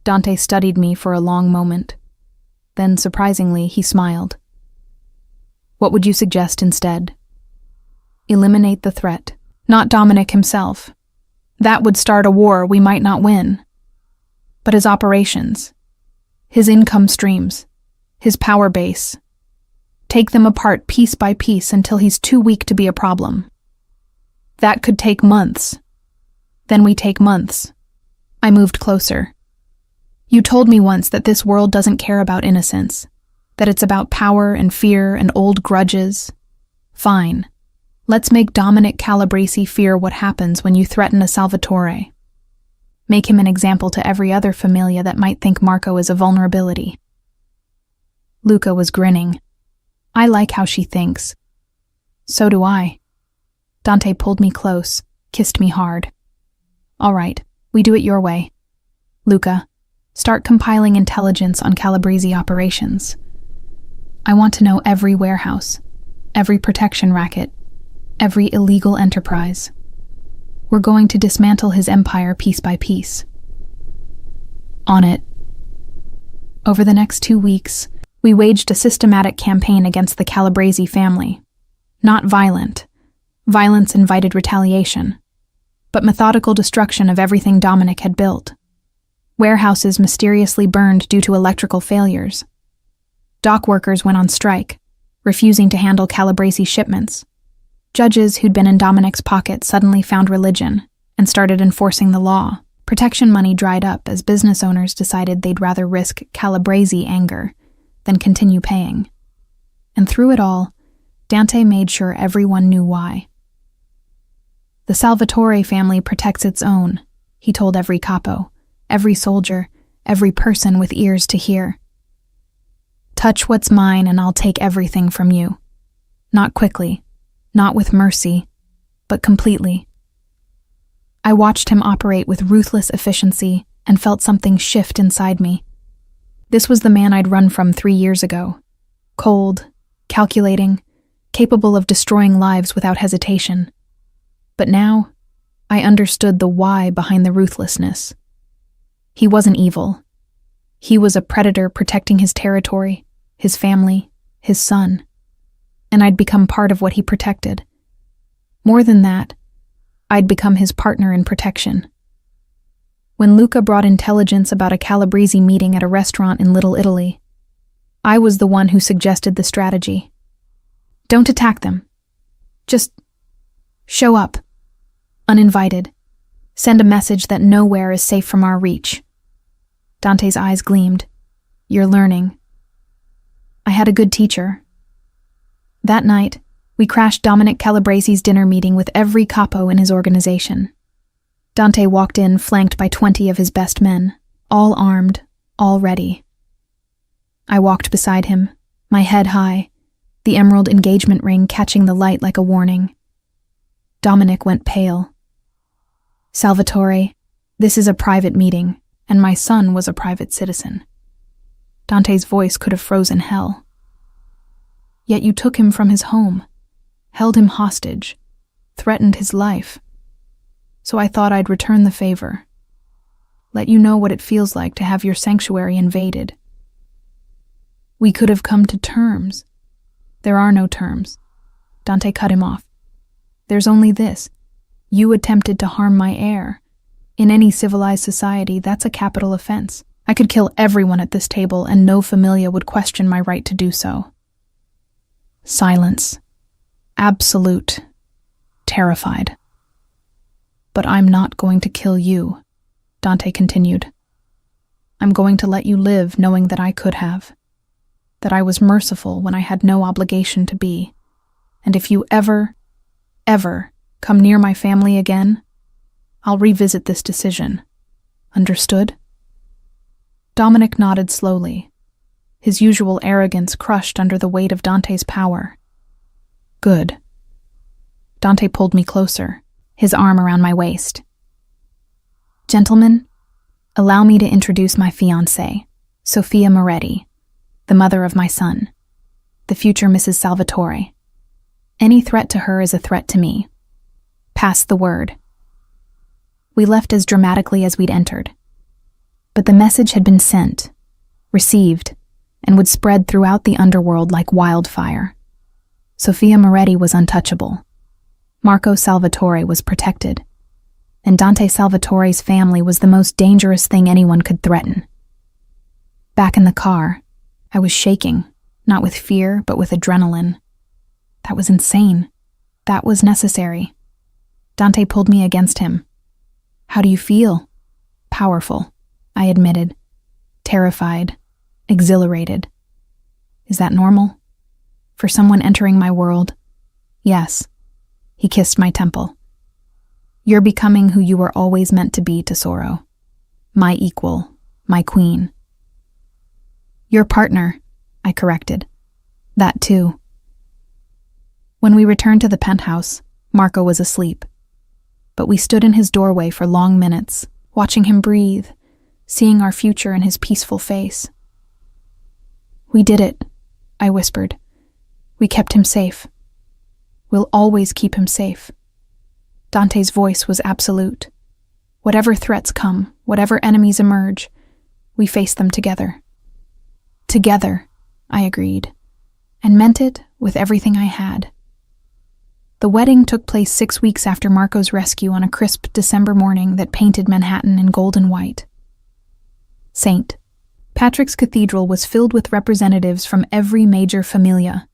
[SPEAKER 1] Dante studied me for a long moment. Then, surprisingly, he smiled. What would you suggest instead? Eliminate the threat, not Dominic himself. That would start a war we might not win. But his operations, his income streams, his power base. Take them apart piece by piece until he's too weak to be a problem. That could take months. Then we take months. I moved closer. You told me once that this world doesn't care about innocence, that it's about power and fear and old grudges. Fine. Let's make Dominic Calabrese fear what happens when you threaten a Salvatore. Make him an example to every other familia that might think Marco is a vulnerability. Luca was grinning. I like how she thinks. So do I. Dante pulled me close, kissed me hard. All right, we do it your way. Luca, start compiling intelligence on Calabrese operations. I want to know every warehouse, every protection racket, every illegal enterprise. We're going to dismantle his empire piece by piece. On it. Over the next 2 weeks, we waged a systematic campaign against the Calabrese family. Not violent. Violence invited retaliation. But methodical destruction of everything Dominic had built. Warehouses mysteriously burned due to electrical failures. Dock workers went on strike, refusing to handle Calabrese shipments. Judges who'd been in Dominic's pocket suddenly found religion and started enforcing the law. Protection money dried up as business owners decided they'd rather risk Calabrese anger than continue paying. And through it all, Dante made sure everyone knew why. The Salvatore family protects its own, he told every capo, every soldier, every person with ears to hear. Touch what's mine and I'll take everything from you. Not quickly, not with mercy, but completely. I watched him operate with ruthless efficiency and felt something shift inside me. This was the man I'd run from 3 years ago. Cold, calculating, capable of destroying lives without hesitation. But now, I understood the why behind the ruthlessness. He wasn't evil. He was a predator protecting his territory, his family, his son. And I'd become part of what he protected. More than that, I'd become his partner in protection. When Luca brought intelligence about a Calabrese meeting at a restaurant in Little Italy, I was the one who suggested the strategy. Don't attack them. Just show up. Uninvited. Send a message that nowhere is safe from our reach. Dante's eyes gleamed. You're learning. I had a good teacher. That night, we crashed Dominic Calabresi's dinner meeting with every capo in his organization. Dante walked in flanked by 20 of his best men, all armed, all ready. I walked beside him, my head high, the emerald engagement ring catching the light like a warning. Dominic went pale. Salvatore, this is a private meeting, and my son was a private citizen. Dante's voice could have frozen hell. Yet you took him from his home, held him hostage, threatened his life. So I thought I'd return the favor. Let you know what it feels like to have your sanctuary invaded. We could have come to terms. There are no terms. Dante cut him off. There's only this. You attempted to harm my heir. In any civilized society, that's a capital offense. I could kill everyone at this table and no familia would question my right to do so. Silence. Absolute. Terrified. But I'm not going to kill you, Dante continued. I'm going to let you live knowing that I could have. That I was merciful when I had no obligation to be. And if you ever come near my family again, I'll revisit this decision. Understood? Dominic nodded slowly, his usual arrogance crushed under the weight of Dante's power. Good. Dante pulled me closer, his arm around my waist. Gentlemen, allow me to introduce my fiancée, Sofia Moretti, the mother of my son, the future Mrs. Salvatore. Any threat to her is a threat to me. Pass the word. We left as dramatically as we'd entered. But the message had been sent, received, and would spread throughout the underworld like wildfire. Sofia Moretti was untouchable. Marco Salvatore was protected. And Dante Salvatore's family was the most dangerous thing anyone could threaten. Back in the car, I was shaking, not with fear, but with adrenaline. That was insane. That was necessary. Dante pulled me against him. How do you feel? Powerful, I admitted. Terrified, exhilarated. Is that normal? For someone entering my world? Yes. He kissed my temple. You're becoming who you were always meant to be, Tesoro. My equal, my queen. Your partner, I corrected. That too. When we returned to the penthouse, Marco was asleep. But we stood in his doorway for long minutes, watching him breathe, seeing our future in his peaceful face. We did it, I whispered. We kept him safe. We'll always keep him safe. Dante's voice was absolute. Whatever threats come, whatever enemies emerge, we face them together. Together, I agreed, and meant it with everything I had. The wedding took place 6 weeks after Marco's rescue on a crisp December morning that painted Manhattan in gold and white. St. Patrick's Cathedral was filled with representatives from every major familia,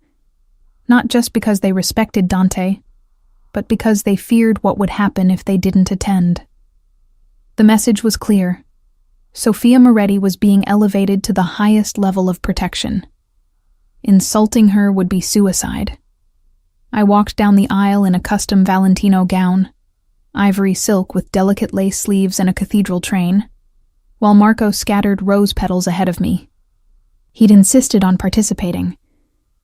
[SPEAKER 1] not just because they respected Dante, but because they feared what would happen if they didn't attend. The message was clear. Sofia Moretti was being elevated to the highest level of protection. Insulting her would be suicide. I walked down the aisle in a custom Valentino gown, ivory silk with delicate lace sleeves and a cathedral train, while Marco scattered rose petals ahead of me. He'd insisted on participating,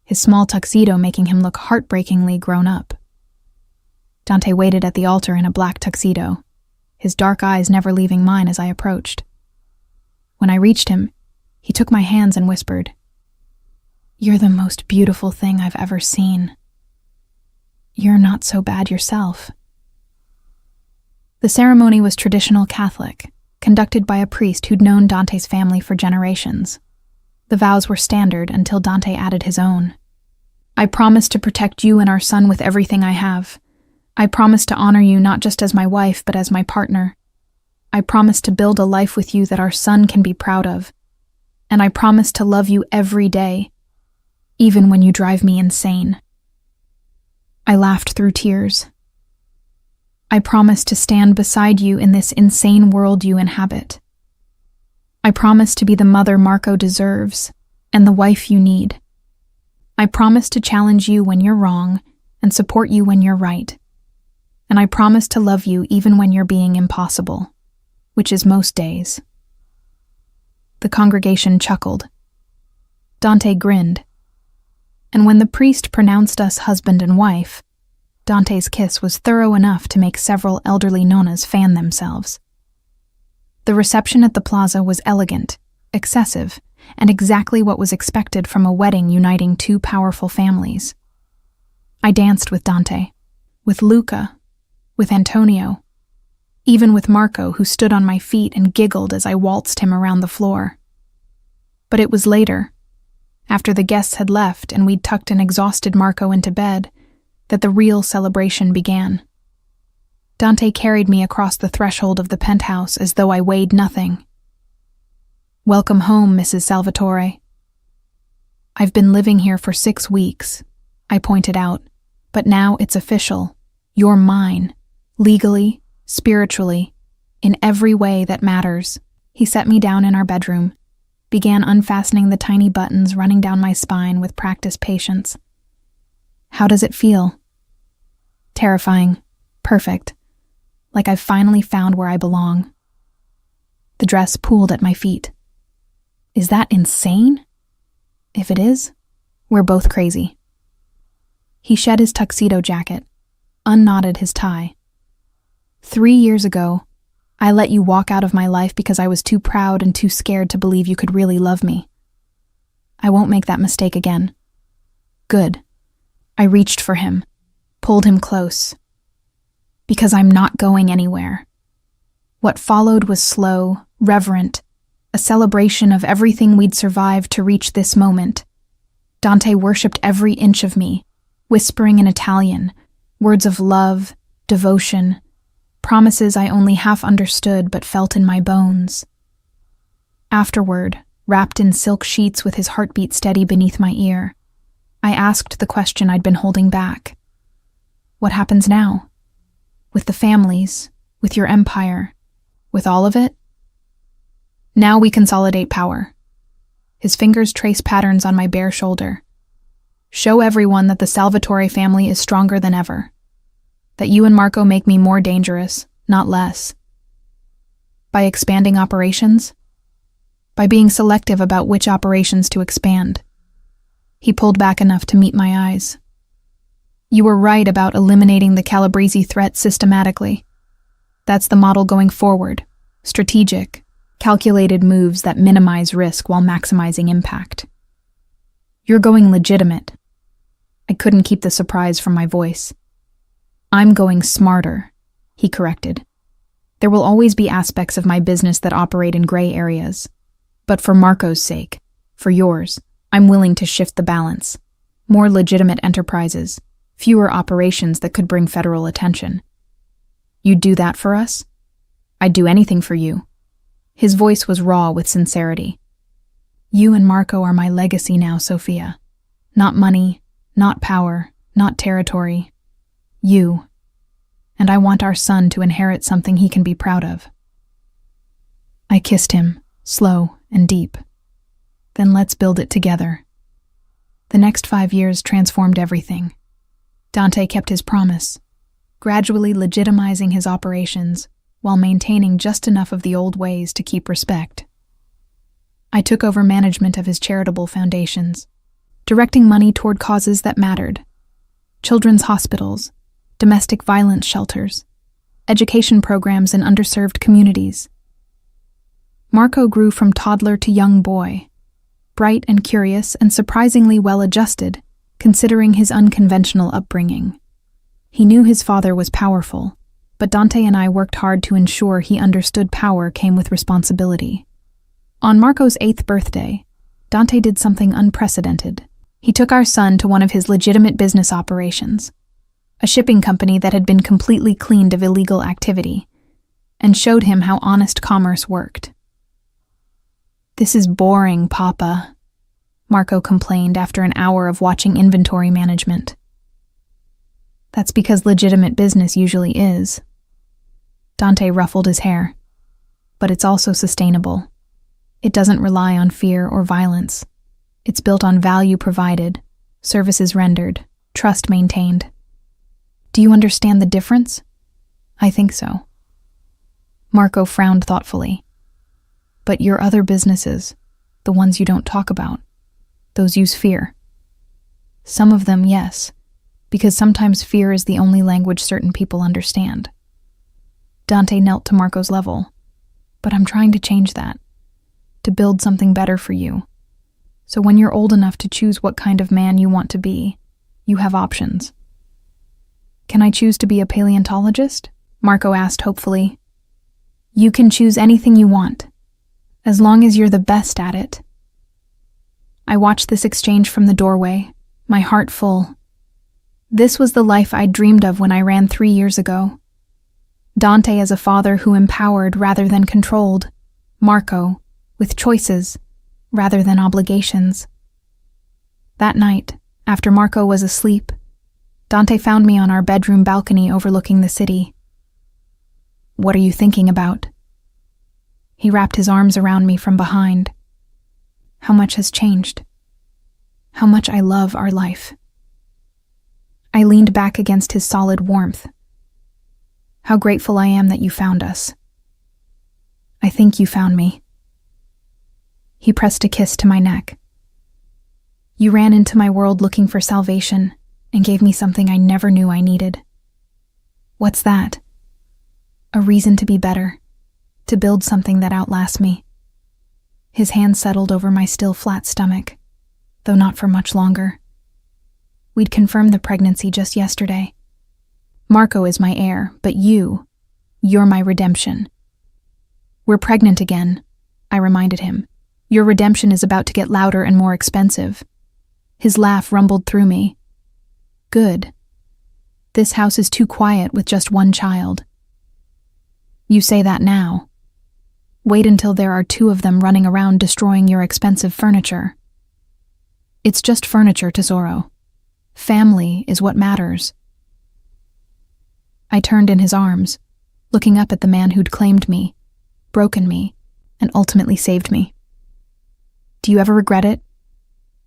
[SPEAKER 1] his small tuxedo making him look heartbreakingly grown up. Dante waited at the altar in a black tuxedo, his dark eyes never leaving mine as I approached. When I reached him, he took my hands and whispered, "You're the most beautiful thing I've ever seen. You're not so bad yourself." The ceremony was traditional Catholic, conducted by a priest who'd known Dante's family for generations. The vows were standard until Dante added his own. I promise to protect you and our son with everything I have. I promise to honor you not just as my wife, but as my partner. I promise to build a life with you that our son can be proud of. And I promise to love you every day, even when you drive me insane. I laughed through tears. I promise to stand beside you in this insane world you inhabit. I promise to be the mother Marco deserves and the wife you need. I promise to challenge you when you're wrong and support you when you're right. And I promise to love you even when you're being impossible, which is most days." The congregation chuckled. Dante grinned. And when the priest pronounced us husband and wife, Dante's kiss was thorough enough to make several elderly nonnas fan themselves. The reception at the plaza was elegant, excessive, and exactly what was expected from a wedding uniting two powerful families. I danced with Dante, with Luca, with Antonio, even with Marco, who stood on my feet and giggled as I waltzed him around the floor. But it was later, after the guests had left and we'd tucked an exhausted Marco into bed, that the real celebration began. Dante carried me across the threshold of the penthouse as though I weighed nothing. "Welcome home, Mrs. Salvatore." "I've been living here for 6 weeks," I pointed out, "but now it's official. You're mine, legally, spiritually, in every way that matters." He set me down in our bedroom, began unfastening the tiny buttons running down my spine with practiced patience. "How does it feel?" "Terrifying. Perfect. Like I've finally found where I belong." The dress pooled at my feet. "Is that insane?" "If it is, we're both crazy." He shed his tuxedo jacket, unknotted his tie. 3 years ago, I let you walk out of my life because I was too proud and too scared to believe you could really love me. I won't make that mistake again." "Good." I reached for him, pulled him close. "Because I'm not going anywhere." What followed was slow, reverent, a celebration of everything we'd survived to reach this moment. Dante worshipped every inch of me, whispering in Italian, words of love, devotion, promises I only half understood but felt in my bones. Afterward, wrapped in silk sheets with his heartbeat steady beneath my ear, I asked the question I'd been holding back. "What happens now? With the families, with your empire, with all of it?" "Now we consolidate power." His fingers traced patterns on my bare shoulder. "Show everyone that the Salvatore family is stronger than ever. That you and Marco make me more dangerous, not less." "By expanding operations?" "By being selective about which operations to expand." He pulled back enough to meet my eyes. "You were right about eliminating the Calabrese threat systematically. That's the model going forward. Strategic, calculated moves that minimize risk while maximizing impact." "You're going legitimate." I couldn't keep the surprise from my voice. "I'm going smarter," he corrected. "There will always be aspects of my business that operate in gray areas. But for Marco's sake, for yours, I'm willing to shift the balance. More legitimate enterprises, fewer operations that could bring federal attention." "You'd do that for us?" "I'd do anything for you." His voice was raw with sincerity. "You and Marco are my legacy now, Sophia. Not money, not power, not territory. You. And I want our son to inherit something he can be proud of." I kissed him, slow and deep. "Then let's build it together." The next 5 years transformed everything. Dante kept his promise, gradually legitimizing his operations while maintaining just enough of the old ways to keep respect. I took over management of his charitable foundations, directing money toward causes that mattered: children's hospitals, domestic violence shelters, education programs in underserved communities. Marco grew from toddler to young boy, bright and curious and surprisingly well-adjusted, considering his unconventional upbringing. He knew his father was powerful, but Dante and I worked hard to ensure he understood power came with responsibility. On Marco's 8th birthday, Dante did something unprecedented. He took our son to one of his legitimate business operations, a shipping company that had been completely cleaned of illegal activity, and showed him how honest commerce worked. "This is boring, Papa," Marco complained after an hour of watching inventory management. "That's because legitimate business usually is," Dante ruffled his hair. But it's also sustainable. It doesn't rely on fear or violence. It's built on value provided, services rendered, trust maintained. Do you understand the difference? I think so. Marco frowned thoughtfully. But your other businesses, the ones you don't talk about, those use fear. Some of them, yes, because sometimes fear is the only language certain people understand. Dante knelt to Marco's level. But I'm trying to change that, to build something better for you. So when you're old enough to choose what kind of man you want to be, you have options. Can I choose to be a paleontologist? Marco asked hopefully. You can choose anything you want, as long as you're the best at it. I watched this exchange from the doorway, my heart full. This was the life I dreamed of when I ran 3 years ago. Dante as a father who empowered rather than controlled. Marco, with choices rather than obligations. That night, after Marco was asleep, Dante found me on our bedroom balcony overlooking the city. What are you thinking about? He wrapped his arms around me from behind. How much has changed? How much I love our life. I leaned back against his solid warmth. How grateful I am that you found us. I think you found me. He pressed a kiss to my neck. You ran into my world looking for salvation and gave me something I never knew I needed. What's that? A reason to be better, to build something that outlasts me. His hand settled over my still flat stomach, though not for much longer. We'd confirmed the pregnancy just yesterday. Marco is my heir, but you're my redemption. We're pregnant again, I reminded him. Your redemption is about to get louder and more expensive. His laugh rumbled through me. Good. This house is too quiet with just one child. You say that now. Wait until there are 2 of them running around destroying your expensive furniture. It's just furniture, Tesoro. Family is what matters. I turned in his arms, looking up at the man who'd claimed me, broken me, and ultimately saved me. Do you ever regret it?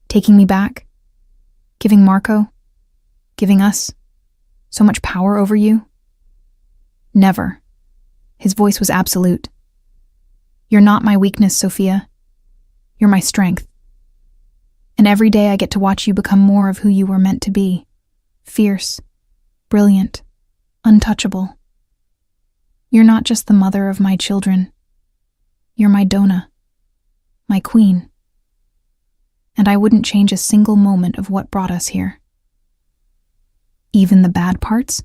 [SPEAKER 1] Taking me back? Giving Marco? Giving us so much power over you? Never. His voice was absolute. You're not my weakness, Sophia. You're my strength. And every day I get to watch you become more of who you were meant to be. Fierce, brilliant, untouchable. You're not just the mother of my children. You're my Donna, my queen. And I wouldn't change a single moment of what brought us here. Even the bad parts?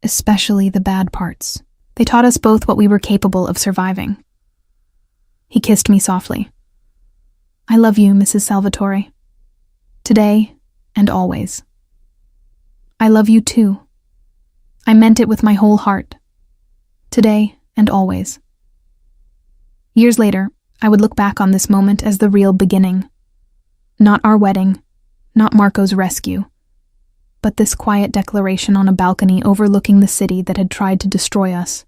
[SPEAKER 1] Especially the bad parts. They taught us both what we were capable of surviving. He kissed me softly. I love you, Mrs. Salvatore. Today and always. I love you too. I meant it with my whole heart. Today and always. Years later, I would look back on this moment as the real beginning. Not our wedding, not Marco's rescue, but this quiet declaration on a balcony overlooking the city that had tried to destroy us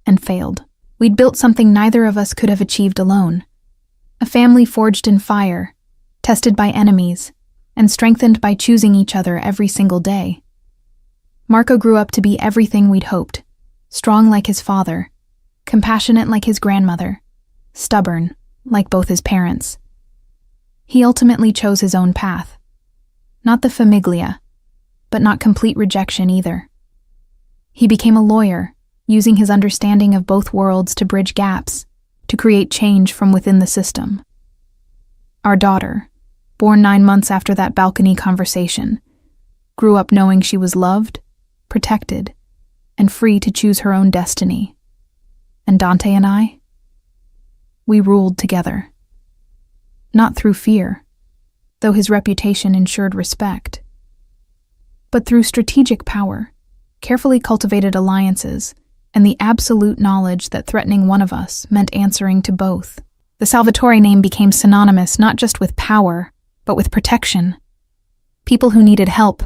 [SPEAKER 1] and failed. We'd built something neither of us could have achieved alone. A family forged in fire, tested by enemies, and strengthened by choosing each other every single day. Marco grew up to be everything we'd hoped, strong like his father, compassionate like his grandmother, stubborn like both his parents. He ultimately chose his own path. Not the famiglia, but not complete rejection either. He became a lawyer, using his understanding of both worlds to bridge gaps, to create change from within the system. Our daughter, born 9 months after that balcony conversation, grew up knowing she was loved, protected, and free to choose her own destiny. And Dante and I? We ruled together. Not through fear, though his reputation ensured respect, but through strategic power, carefully cultivated alliances, and the absolute knowledge that threatening one of us meant answering to both. The Salvatore name became synonymous not just with power, but with protection. People who needed help,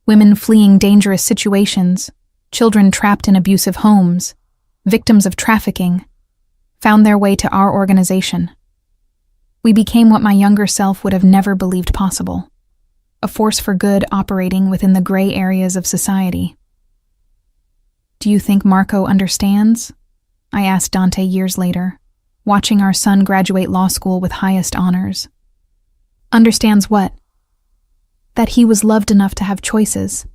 [SPEAKER 1] women fleeing dangerous situations, children trapped in abusive homes, victims of trafficking, found their way to our organization. We became what my younger self would have never believed possible, a force for good operating within the gray areas of society. Do you think Marco understands? I asked Dante years later, watching our son graduate law school with highest honors. Understands what? That he was loved enough to have choices,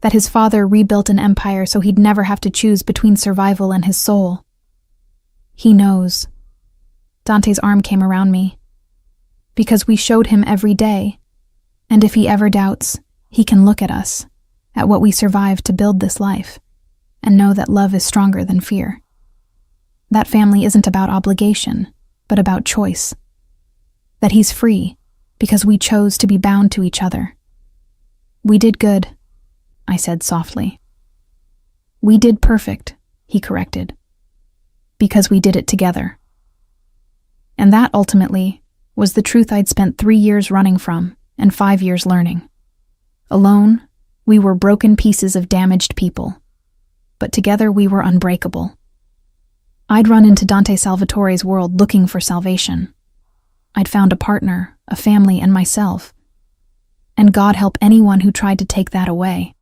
[SPEAKER 1] that his father rebuilt an empire so he'd never have to choose between survival and his soul. He knows. Dante's arm came around me. Because we showed him every day, and if he ever doubts, he can look at us, at what we survived to build this life, and know that love is stronger than fear. That family isn't about obligation, but about choice. That he's free, because we chose to be bound to each other. We did good, I said softly. We did perfect, he corrected. Because we did it together. And that, ultimately, was the truth I'd spent 3 years running from and 5 years learning. Alone, we were broken pieces of damaged people. But together we were unbreakable. I'd run into Dante Salvatore's world looking for salvation. I'd found a partner, a family, and myself. And God help anyone who tried to take that away.